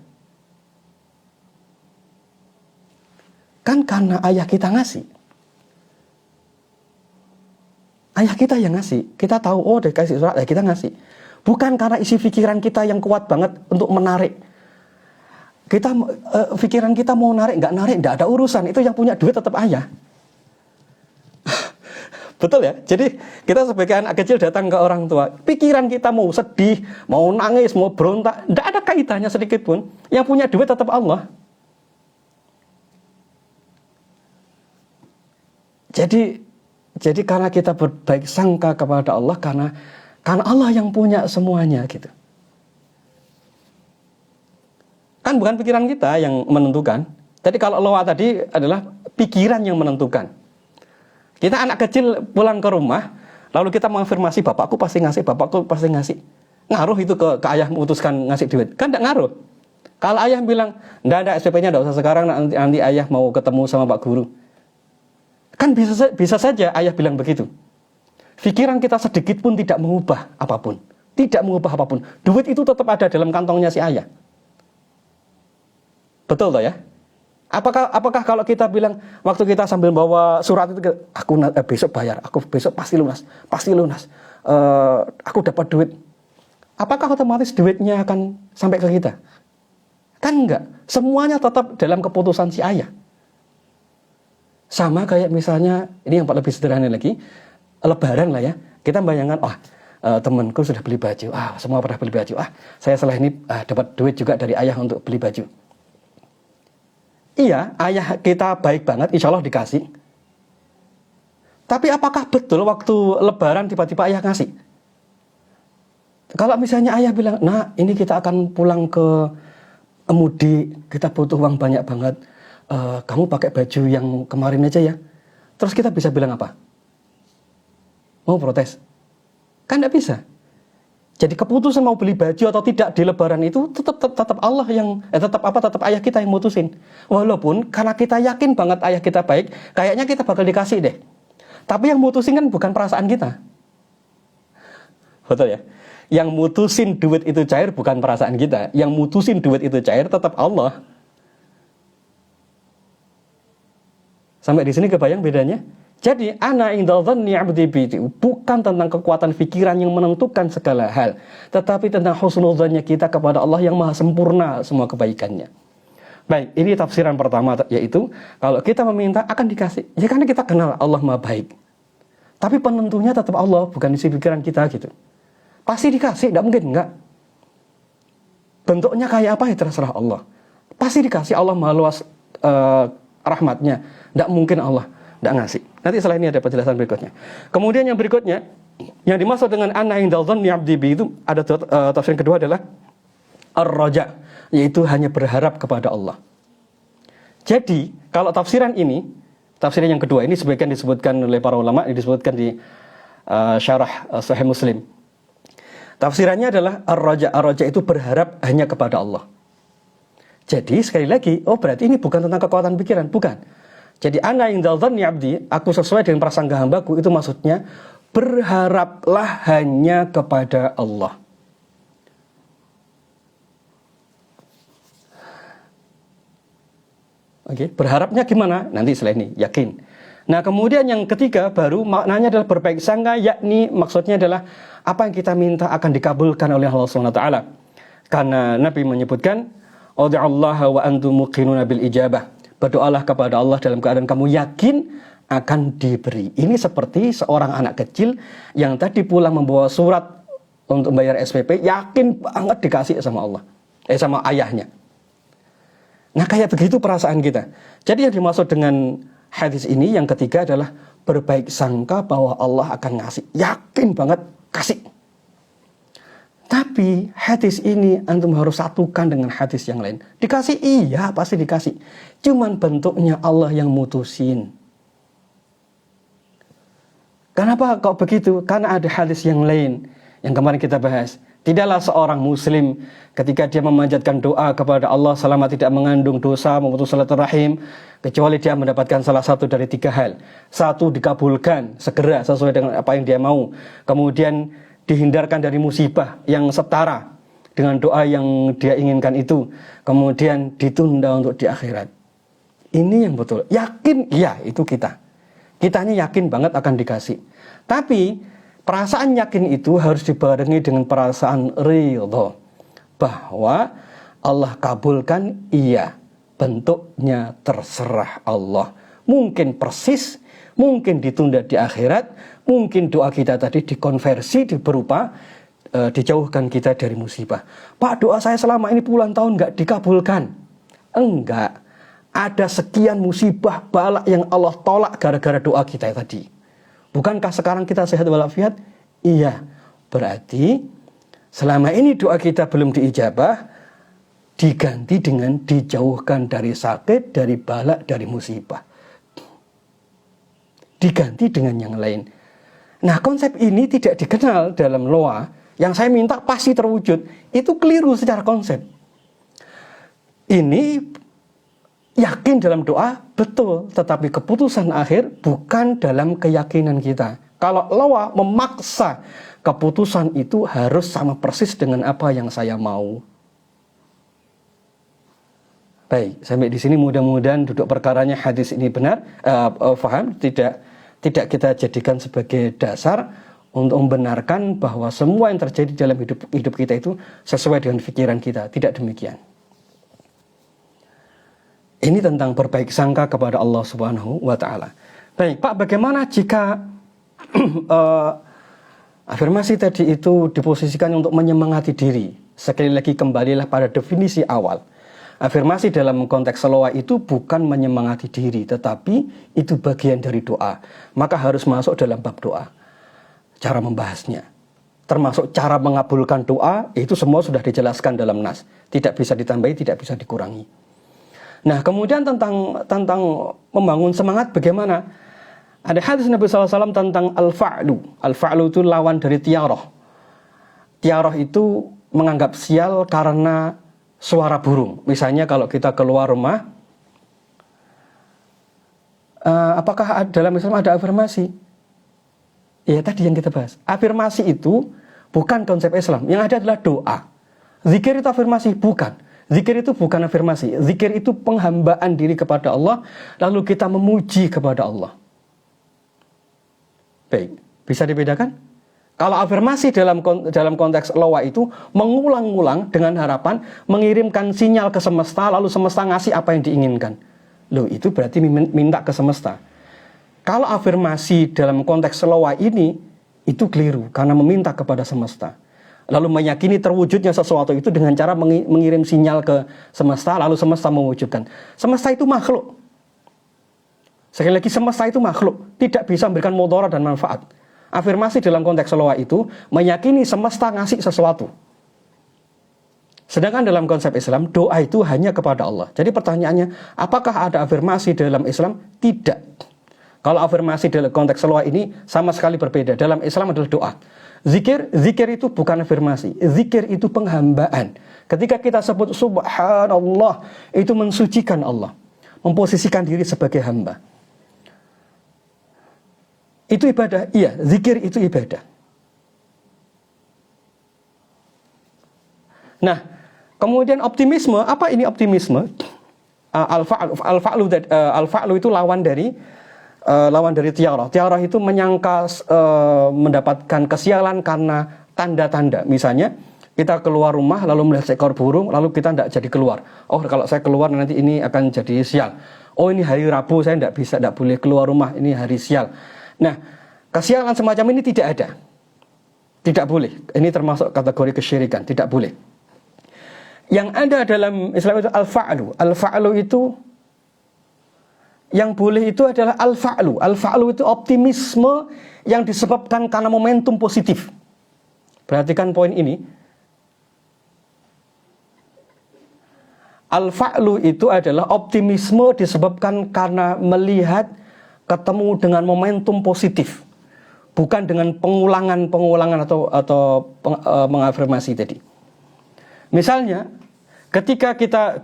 Kan karena ayah kita ngasih. Ayah kita yang ngasih. Kita tahu, dia kasih surat, kita ngasih. Bukan karena isi pikiran kita yang kuat banget untuk menarik. Pikiran kita mau narik, nggak narik, nggak ada urusan. Itu yang punya duit tetap ayah. Betul ya? Jadi kita sebagai anak kecil datang ke orang tua, pikiran kita mau sedih, mau nangis, mau berontak, nggak ada kaitannya sedikit pun. Yang punya duit tetap Allah. Jadi karena kita berbaik sangka kepada Allah, karena Allah yang punya semuanya gitu. Kan bukan pikiran kita yang menentukan. Jadi kalau loa tadi adalah pikiran yang menentukan. Kita anak kecil pulang ke rumah, lalu kita mengafirmasi bapakku pasti ngasih, bapakku pasti ngasih. Ngaruh itu ke ayah memutuskan ngasih duit? Kan tidak ngaruh. Kalau ayah bilang, enggak ada SPP-nya, enggak usah sekarang, nanti ayah mau ketemu sama Pak Guru. Kan bisa saja ayah bilang begitu. Pikiran kita sedikit pun tidak mengubah apapun. Tidak mengubah apapun. Duit itu tetap ada dalam kantongnya si ayah. Betul toh ya? Apakah kalau kita bilang waktu kita sambil bawa surat itu, aku besok bayar, aku besok pasti lunas, aku dapat duit. Apakah otomatis duitnya akan sampai ke kita? Kan enggak. Semuanya tetap dalam keputusan si ayah. Sama kayak misalnya, ini yang lebih sederhana lagi, Lebaran lah ya. Kita bayangkan, temanku sudah beli baju, semua pernah beli baju, saya setelah ini dapat duit juga dari ayah untuk beli baju. Iya, ayah kita baik banget, insya Allah dikasih. Tapi apakah betul waktu Lebaran tiba-tiba ayah ngasih? Kalau misalnya ayah bilang, nah ini kita akan pulang ke mudik, kita butuh uang banyak banget, kamu pakai baju yang kemarin aja ya. Terus kita bisa bilang apa? Mau protes? Kan tidak bisa. Jadi keputusan mau beli baju atau tidak di Lebaran itu tetap Allah yang tetap ayah kita yang mutusin. Walaupun karena kita yakin banget ayah kita baik, kayaknya kita bakal dikasih deh. Tapi yang mutusin kan bukan perasaan kita. Betul ya? Yang mutusin duit itu cair bukan perasaan kita. Yang mutusin duit itu cair tetap Allah. Sampai di sini kebayang bedanya? Jadi ana inda dhanni 'abdi bi bukan tentang kekuatan pikiran yang menentukan segala hal, tetapi tentang husnudzannya kita kepada Allah yang maha sempurna semua kebaikannya. Baik, ini tafsiran pertama, yaitu kalau kita meminta akan dikasih. Ya karena kita kenal Allah maha baik. Tapi penentunya tetap Allah, bukan isi pikiran kita gitu. Pasti dikasih, tidak mungkin enggak. Bentuknya kayak apa ya terserah Allah. Pasti dikasih, Allah maha luas rahmatnya. Tidak mungkin Allah tidak ngasih. Nanti setelah ini ada penjelasan berikutnya. Kemudian yang berikutnya, yang dimaksud dengan ana inda dhanni 'abdi bi itu ada tafsir kedua adalah ar-raja, yaitu hanya berharap kepada Allah. Jadi, kalau tafsiran ini Tafsir yang kedua ini sebagian disebutkan oleh para ulama, disebutkan di syarah Sahih Muslim. Tafsirannya adalah ar-raja. Ar-raja itu berharap hanya kepada Allah. Jadi sekali lagi, berarti ini bukan tentang kekuatan pikiran, bukan. Jadi ana indal dhanni abdi, aku sesuai dengan prasangka hambaku, itu maksudnya berharaplah hanya kepada Allah. Oke, berharapnya gimana? Nanti setelah ini, yakin. Nah, kemudian yang ketiga baru maknanya adalah berbaik sangka, yakni maksudnya adalah apa yang kita minta akan dikabulkan oleh Allah SWT. Karena Nabi menyebutkan, "Ud'ullaha wa antum muqinuna bil ijabah." Berdoalah kepada Allah dalam keadaan kamu yakin akan diberi. Ini seperti seorang anak kecil yang tadi pulang membawa surat untuk bayar SPP, yakin banget dikasih sama Allah, sama ayahnya. Nah, kayak begitu perasaan kita. Jadi yang dimaksud dengan hadis ini yang ketiga adalah berbaik sangka bahwa Allah akan ngasih. Yakin banget kasih. Tapi hadis ini antum harus satukan dengan hadis yang lain. Dikasih iya, pasti dikasih. Cuman bentuknya Allah yang mutusin. Kenapa kok begitu? Karena ada hadis yang lain yang kemarin kita bahas. Tidaklah seorang muslim ketika dia memanjatkan doa kepada Allah selama tidak mengandung dosa, memutus silaturahim, kecuali dia mendapatkan salah satu dari 3 hal. 1, dikabulkan segera sesuai dengan apa yang dia mau. Kemudian dihindarkan dari musibah yang setara dengan doa yang dia inginkan itu. Kemudian ditunda untuk di akhirat. Ini yang betul. Yakin, iya itu kita. Kitanya yakin banget akan dikasih. Tapi perasaan yakin itu harus dibarengi dengan perasaan ridho bahwa Allah kabulkan, iya, bentuknya terserah Allah. Mungkin persis, mungkin ditunda di akhirat, mungkin doa kita tadi dikonversi berupa dijauhkan kita dari musibah. Pak, doa saya selama ini puluhan tahun nggak dikabulkan. Enggak, ada sekian musibah balak yang Allah tolak gara-gara doa kita tadi. Bukankah sekarang kita sehat walafiat? Iya, berarti selama ini doa kita belum diijabah, diganti dengan dijauhkan dari sakit, dari balak, dari musibah. Diganti dengan yang lain. Nah, konsep ini tidak dikenal dalam loa. Yang saya minta pasti terwujud. Itu keliru secara konsep. Ini yakin dalam doa, betul. Tetapi keputusan akhir bukan dalam keyakinan kita. Kalau loa memaksa, keputusan itu harus sama persis dengan apa yang saya mau. Baik, sampai di sini mudah-mudahan duduk perkaranya hadis ini benar, faham, tidak kita jadikan sebagai dasar untuk membenarkan bahwa semua yang terjadi dalam hidup kita itu sesuai dengan pikiran kita. Tidak demikian. Ini tentang berbaik sangka kepada Allah Subhanahu wa taala. Baik, Pak, bagaimana jika afirmasi tadi itu diposisikan untuk menyemangati diri? Sekali lagi kembalilah pada definisi awal. Afirmasi dalam konteks loa itu bukan menyemangati diri, tetapi itu bagian dari doa. Maka harus masuk dalam bab doa. Cara membahasnya, termasuk cara mengabulkan doa, itu semua sudah dijelaskan dalam nas. Tidak bisa ditambahi, tidak bisa dikurangi. Nah, kemudian tentang membangun semangat bagaimana? Ada hadis Nabi SAW tentang al-fa'lu. Al-fa'lu itu lawan dari tiaroh. Tiaroh itu menganggap sial karena suara burung. Misalnya kalau kita keluar rumah, apakah dalam Islam ada afirmasi? Ya, tadi yang kita bahas. Afirmasi itu bukan konsep Islam. Yang ada adalah doa. Zikir itu afirmasi? Bukan. Zikir itu bukan afirmasi. Zikir itu penghambaan diri kepada Allah, lalu kita memuji kepada Allah. Baik, bisa dibedakan? Kalau afirmasi dalam konteks loa itu mengulang-ulang dengan harapan mengirimkan sinyal ke semesta, lalu semesta ngasih apa yang diinginkan. Loh, itu berarti minta ke semesta. Kalau afirmasi dalam konteks loa ini, itu keliru karena meminta kepada semesta. Lalu meyakini terwujudnya sesuatu itu dengan cara mengirim sinyal ke semesta, lalu semesta mewujudkan. Semesta itu makhluk. Sekali lagi, semesta itu makhluk, tidak bisa memberikan mudarat dan manfaat. Afirmasi dalam konteks loa itu meyakini semesta ngasih sesuatu. Sedangkan dalam konsep Islam, doa itu hanya kepada Allah. Jadi pertanyaannya, apakah ada afirmasi dalam Islam? Tidak. Kalau afirmasi dalam konteks loa ini sama sekali berbeda. Dalam Islam adalah doa. Zikir itu bukan afirmasi. Zikir itu penghambaan. Ketika kita sebut subhanallah, itu mensucikan Allah. Memposisikan diri sebagai hamba. Itu ibadah? Iya, zikir itu ibadah. Nah, kemudian optimisme, apa ini optimisme? Al-fa'lu itu lawan dari tiarah. Tiarah itu menyangka mendapatkan kesialan karena tanda-tanda. Misalnya, kita keluar rumah lalu melihat seekor burung, lalu kita tidak jadi keluar. Oh, kalau saya keluar nanti ini akan jadi sial. Oh, ini hari Rabu, saya tidak boleh keluar rumah, ini hari sial. Nah, kesialan semacam ini tidak ada. Tidak boleh. Ini termasuk kategori kesyirikan, tidak boleh. Yang ada dalam Islam itu al-fa'lu. Al-fa'lu itu yang boleh itu adalah al-fa'lu. Al-fa'lu itu optimisme yang disebabkan karena momentum positif. Perhatikan poin ini. Al-fa'lu itu adalah optimisme disebabkan karena melihat ketemu dengan momentum positif, bukan dengan pengulangan atau mengafirmasi tadi. Misalnya, ketika kita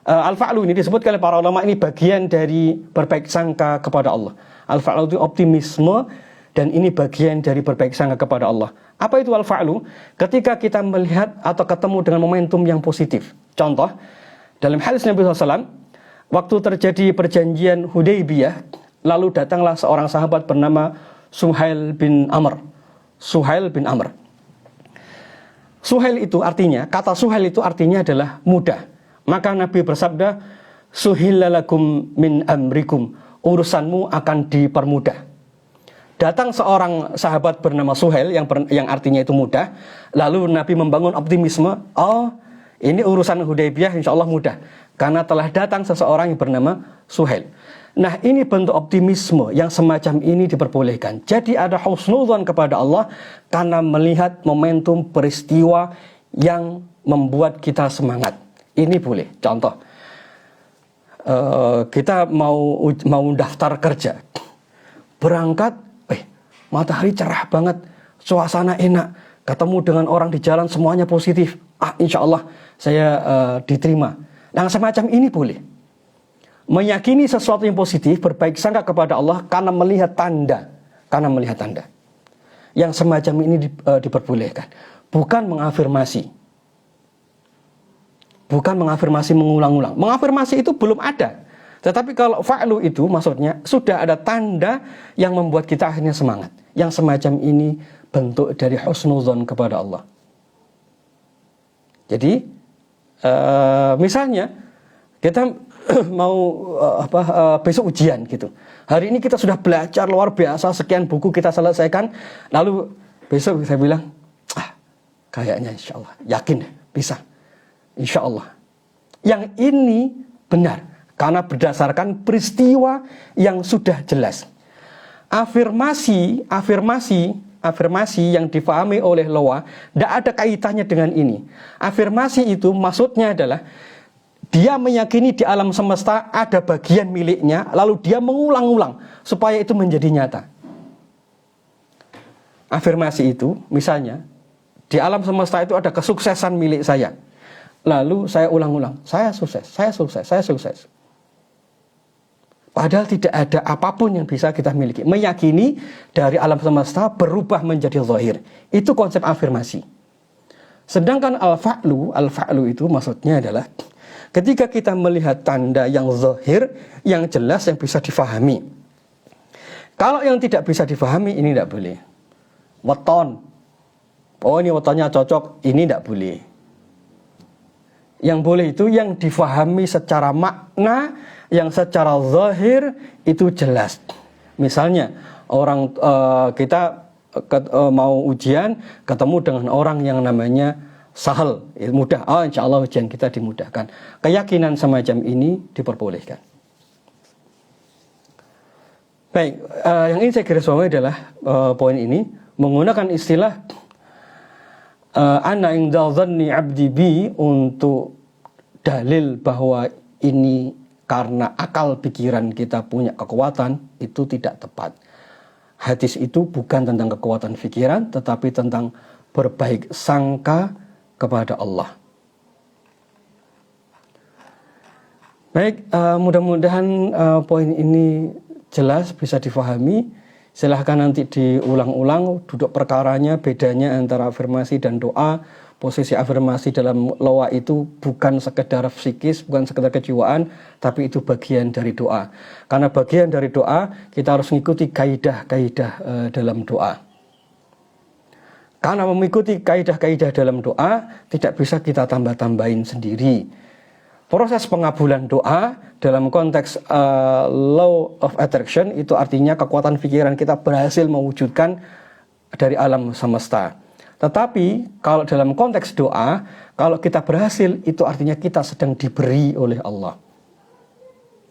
al-fa'lu ini disebutkan oleh para ulama, ini bagian dari berbaik sangka kepada Allah. Al-fa'lu itu optimisme dan ini bagian dari berbaik sangka kepada Allah. Apa itu al-fa'lu? Ketika kita melihat atau ketemu dengan momentum yang positif. Contoh, dalam hadis Nabi SAW, waktu terjadi perjanjian Hudaybiyah, lalu datanglah seorang sahabat bernama Suhail bin Amr. Suhail bin Amr. Suhail itu artinya, kata Suhail itu artinya adalah mudah. Maka Nabi bersabda, Suhillalakum min amrikum, urusanmu akan dipermudah. Datang seorang sahabat bernama Suhail yang artinya itu mudah. Lalu Nabi membangun optimisme, oh ini urusan Hudaybiyah insya Allah mudah, karena telah datang seseorang yang bernama Suhail. Nah, ini bentuk optimisme yang semacam ini diperbolehkan. Jadi ada husnudzon kepada Allah karena melihat momentum peristiwa yang membuat kita semangat. Ini boleh. Contoh, kita mau daftar kerja, berangkat, matahari cerah banget, suasana enak, ketemu dengan orang di jalan semuanya positif. Insya Allah saya diterima. Nah, semacam ini boleh. Meyakini sesuatu yang positif, berbaik sangka kepada Allah karena melihat tanda. Yang semacam ini diperbolehkan. Bukan mengafirmasi. Bukan mengafirmasi mengulang-ulang. Mengafirmasi itu belum ada. Tetapi kalau fa'lu itu maksudnya sudah ada tanda yang membuat kita akhirnya semangat. Yang semacam ini bentuk dari husnudzon kepada Allah. Jadi misalnya kita mau besok ujian gitu. Hari ini kita sudah belajar luar biasa, sekian buku kita selesaikan. Lalu besok saya bilang, kayaknya insya Allah, yakin bisa, insya Allah. Yang ini benar karena berdasarkan peristiwa yang sudah jelas. Afirmasi yang difahami oleh Loa tidak ada kaitannya dengan ini. Afirmasi itu maksudnya adalah dia meyakini di alam semesta ada bagian miliknya, lalu dia mengulang-ulang supaya itu menjadi nyata. Afirmasi itu, misalnya, di alam semesta itu ada kesuksesan milik saya. Lalu saya ulang-ulang, saya sukses. Padahal tidak ada apapun yang bisa kita miliki. Meyakini dari alam semesta berubah menjadi zahir. Itu konsep afirmasi. Sedangkan al-fa'lu itu maksudnya adalah ketika kita melihat tanda yang zahir, yang jelas, yang bisa difahami. Kalau yang tidak bisa difahami, ini tidak boleh. Weton. Oh, ini wetonnya cocok, ini tidak boleh. Yang boleh itu yang difahami secara makna, yang secara zahir itu jelas. Misalnya, kita mau ujian, ketemu dengan orang yang namanya sahal, mudah. Insya Allah ujian kita dimudahkan. Keyakinan semacam ini diperbolehkan. Baik, yang ingin saya garis bawahi adalah poin ini menggunakan istilah ana inda dhanni abdi bi untuk dalil bahwa ini karena akal pikiran kita punya kekuatan, itu tidak tepat. Hadis itu bukan tentang kekuatan pikiran, tetapi tentang berbaik sangka kepada Allah. Baik, mudah-mudahan poin ini jelas bisa difahami. Silahkan nanti diulang-ulang duduk perkaranya, bedanya antara afirmasi dan doa. Posisi afirmasi dalam loa itu bukan sekedar psikis, bukan sekedar kejiwaan, tapi itu bagian dari doa. Karena bagian dari doa, kita harus mengikuti kaidah-kaidah dalam doa. Karena mengikuti kaidah-kaidah dalam doa, tidak bisa kita tambah-tambahin sendiri. Proses pengabulan doa dalam konteks law of attraction itu artinya kekuatan pikiran kita berhasil mewujudkan dari alam semesta. Tetapi kalau dalam konteks doa, kalau kita berhasil itu artinya kita sedang diberi oleh Allah.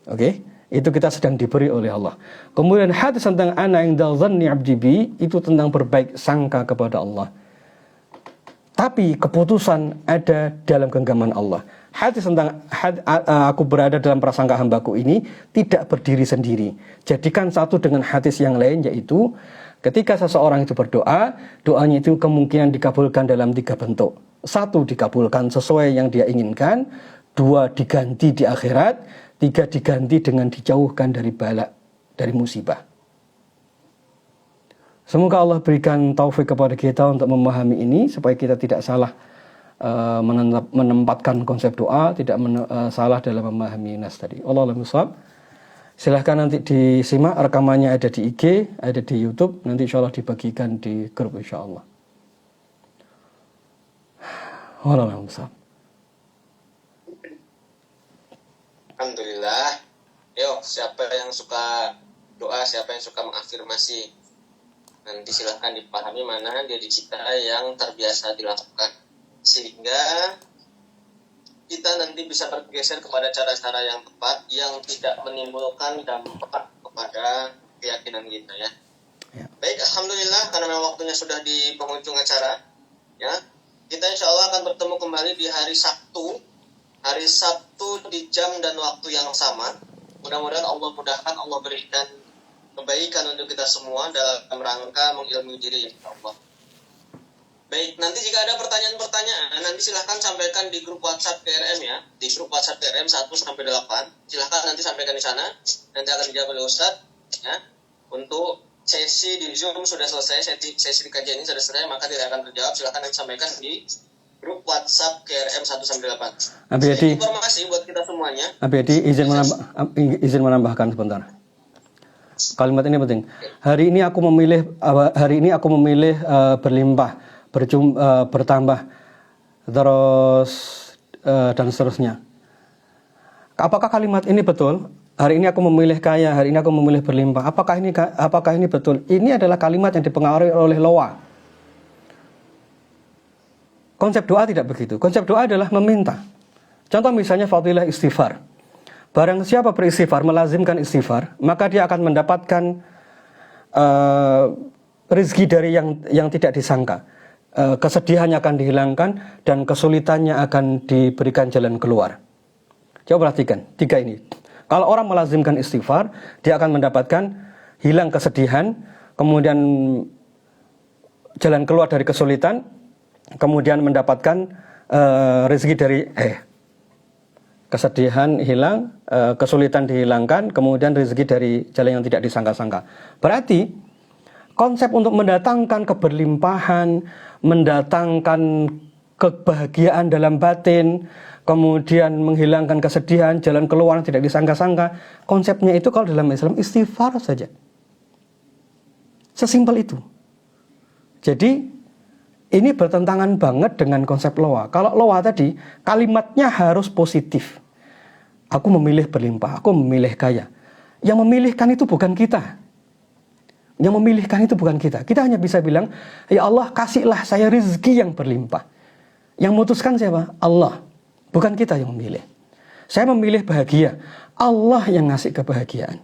Oke? Itu kita sedang diberi oleh Allah. Kemudian hadis tentang ana inda dhanni abdi bi itu tentang berbaik sangka kepada Allah. Tapi keputusan ada dalam genggaman Allah. Hadis tentang aku berada dalam prasangka hambaku ini tidak berdiri sendiri. Jadikan satu dengan hadis yang lain, yaitu ketika seseorang itu berdoa, doanya itu kemungkinan dikabulkan dalam 3 bentuk. 1, dikabulkan sesuai yang dia inginkan. 2, diganti di akhirat. 3, diganti dengan dijauhkan dari bala, dari musibah. Semoga Allah berikan taufik kepada kita untuk memahami ini, supaya kita tidak salah menempatkan konsep doa, tidak salah dalam memahami nas tadi. Allahu a'lam. Silahkan nanti disimak rekamannya, ada di IG, ada di YouTube, nanti insyaallah dibagikan di grup insyaallah. Allahu a'lam. Alhamdulillah. Yuk, siapa yang suka doa, siapa yang suka mengafirmasi, nanti silahkan dipahami mana diri kita yang terbiasa dilakukan, sehingga kita nanti bisa bergeser kepada cara-cara yang tepat yang tidak menimbulkan dampak kepada keyakinan kita ya. Baik, alhamdulillah, karena memang waktunya sudah di penghujung acara ya. Kita insya Allah akan bertemu kembali di hari Sabtu di jam dan waktu yang sama. Mudah-mudahan Allah mudahkan, Allah berikan kebaikan untuk kita semua dalam rangka mengilmui diri insya Allah. Baik, nanti jika ada pertanyaan-pertanyaan, nanti silahkan sampaikan di grup WhatsApp PRM ya, di grup WhatsApp PRM 1-8. Silahkan nanti sampaikan di sana, nanti akan dijawab oleh Ustadz ya. Untuk sesi di Zoom sudah selesai, sesi di kajian ini sudah selesai, maka tidak akan terjawab. Silahkan nanti sampaikan di grup WhatsApp KRM 1-8. Informasi buat kita semuanya. Abedi, izin menambahkan sebentar. Kalimat ini penting. Hari ini aku memilih berlimpah, bertambah, terus dan seterusnya. Apakah kalimat ini betul? Hari ini aku memilih kaya, hari ini aku memilih berlimpah. Apakah ini betul? Ini adalah kalimat yang dipengaruhi oleh loa. Konsep doa tidak begitu. Konsep doa adalah meminta. Contoh misalnya fadilah istighfar. Barang siapa beristighfar, melazimkan istighfar, maka dia akan mendapatkan rezeki dari yang tidak disangka. Kesedihannya akan dihilangkan dan kesulitannya akan diberikan jalan keluar. Coba perhatikan 3 ini. Kalau orang melazimkan istighfar, dia akan mendapatkan hilang kesedihan, kemudian jalan keluar dari kesulitan, kemudian mendapatkan rezeki dari kesedihan hilang, kesulitan dihilangkan, kemudian rezeki dari jalan yang tidak disangka-sangka. Berarti konsep untuk mendatangkan keberlimpahan, mendatangkan kebahagiaan dalam batin, kemudian menghilangkan kesedihan, jalan keluar yang tidak disangka-sangka, konsepnya itu kalau dalam Islam istighfar saja. Sesimpel itu. Jadi ini bertentangan banget dengan konsep loa. Kalau loa tadi, kalimatnya harus positif. Aku memilih berlimpah, aku memilih kaya. Yang memilihkan itu bukan kita. Yang memilihkan itu bukan kita. Kita hanya bisa bilang, ya Allah kasihlah saya rezeki yang berlimpah. Yang memutuskan siapa? Allah. Bukan kita yang memilih. Saya memilih bahagia. Allah yang ngasih kebahagiaan.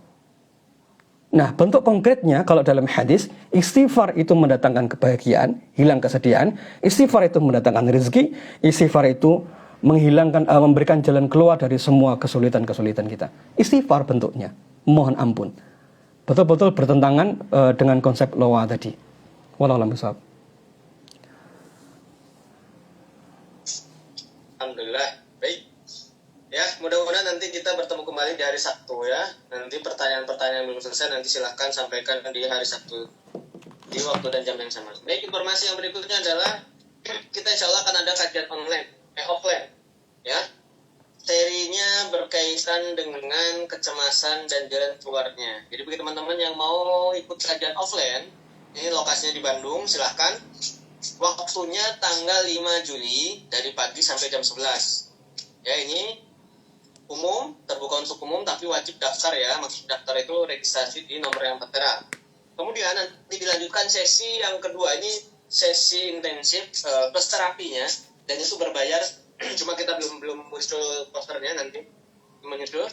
Nah, bentuk konkretnya kalau dalam hadis, istighfar itu mendatangkan kebahagiaan, hilang kesedihan. Istighfar itu mendatangkan rezeki. Istighfar itu memberikan jalan keluar dari semua kesulitan-kesulitan kita. Istighfar bentuknya, mohon ampun. Betul-betul bertentangan dengan konsep loa tadi. Wallahu a'lam bishawab. Alhamdulillah. Baik. Ya, mudah-mudahan nanti kita bertemu kembali di hari Sabtu ya. Nanti pertanyaan-pertanyaan belum selesai nanti silahkan sampaikan di hari Sabtu di waktu dan jam yang sama. Baik, informasi yang berikutnya adalah kita insya Allah akan ada kajian offline ya. Serinya berkaitan dengan kecemasan dan jalan keluarnya. Jadi bagi teman-teman yang mau ikut kajian offline, ini lokasinya di Bandung, silahkan. Waktunya tanggal 5 Juli dari pagi sampai jam 11. Ya, ini umum, terbuka untuk umum, tapi wajib daftar ya. Maksud daftar itu registrasi di nomor yang tertera. Kemudian nanti dilanjutkan sesi yang kedua, ini sesi intensif plus terapinya, dan itu berbayar. Cuma kita belum muncul posternya, nanti menyusul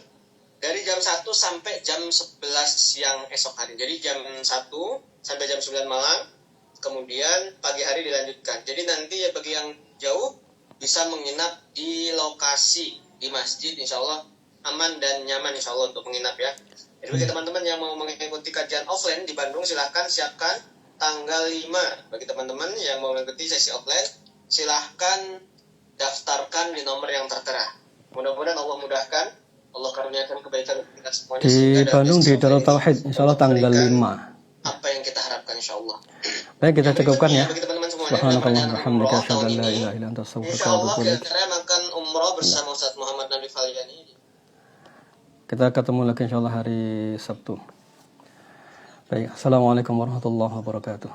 dari jam 1 sampai jam 11 siang esok hari. Jadi jam 1 sampai jam 9 malam, kemudian pagi hari dilanjutkan. Jadi nanti ya bagi yang jauh bisa menginap di lokasi di masjid, insya Allah aman dan nyaman insya Allah untuk menginap ya. Jadi bagi teman-teman yang mau mengikuti kajian offline di Bandung, silahkan siapkan tanggal 5. Bagi teman-teman yang mau mengikuti sesi offline, silahkan daftarkan di nomor yang tertera. Mudah-mudahan Allah mudahkan, Allah karuniakan kebaikan kita semuanya. Di Bandung di Darul Tauhid, insya Allah tanggal 5. Apa yang kita harapkan insya Allah. Baik, kita cukupkan ya. Bagi teman-teman semuanya, Subhanakallahumma wa bihamdika umroh asyhadu tahun an la ini, ilaha illa anta astaghfiruka insya wa Allah atubu ilaik. kita akan umroh bersama Ustaz Muhammad Nabi Falyani. Kita ketemu lagi insya Allah hari Sabtu. Baik, assalamualaikum warahmatullahi wabarakatuh.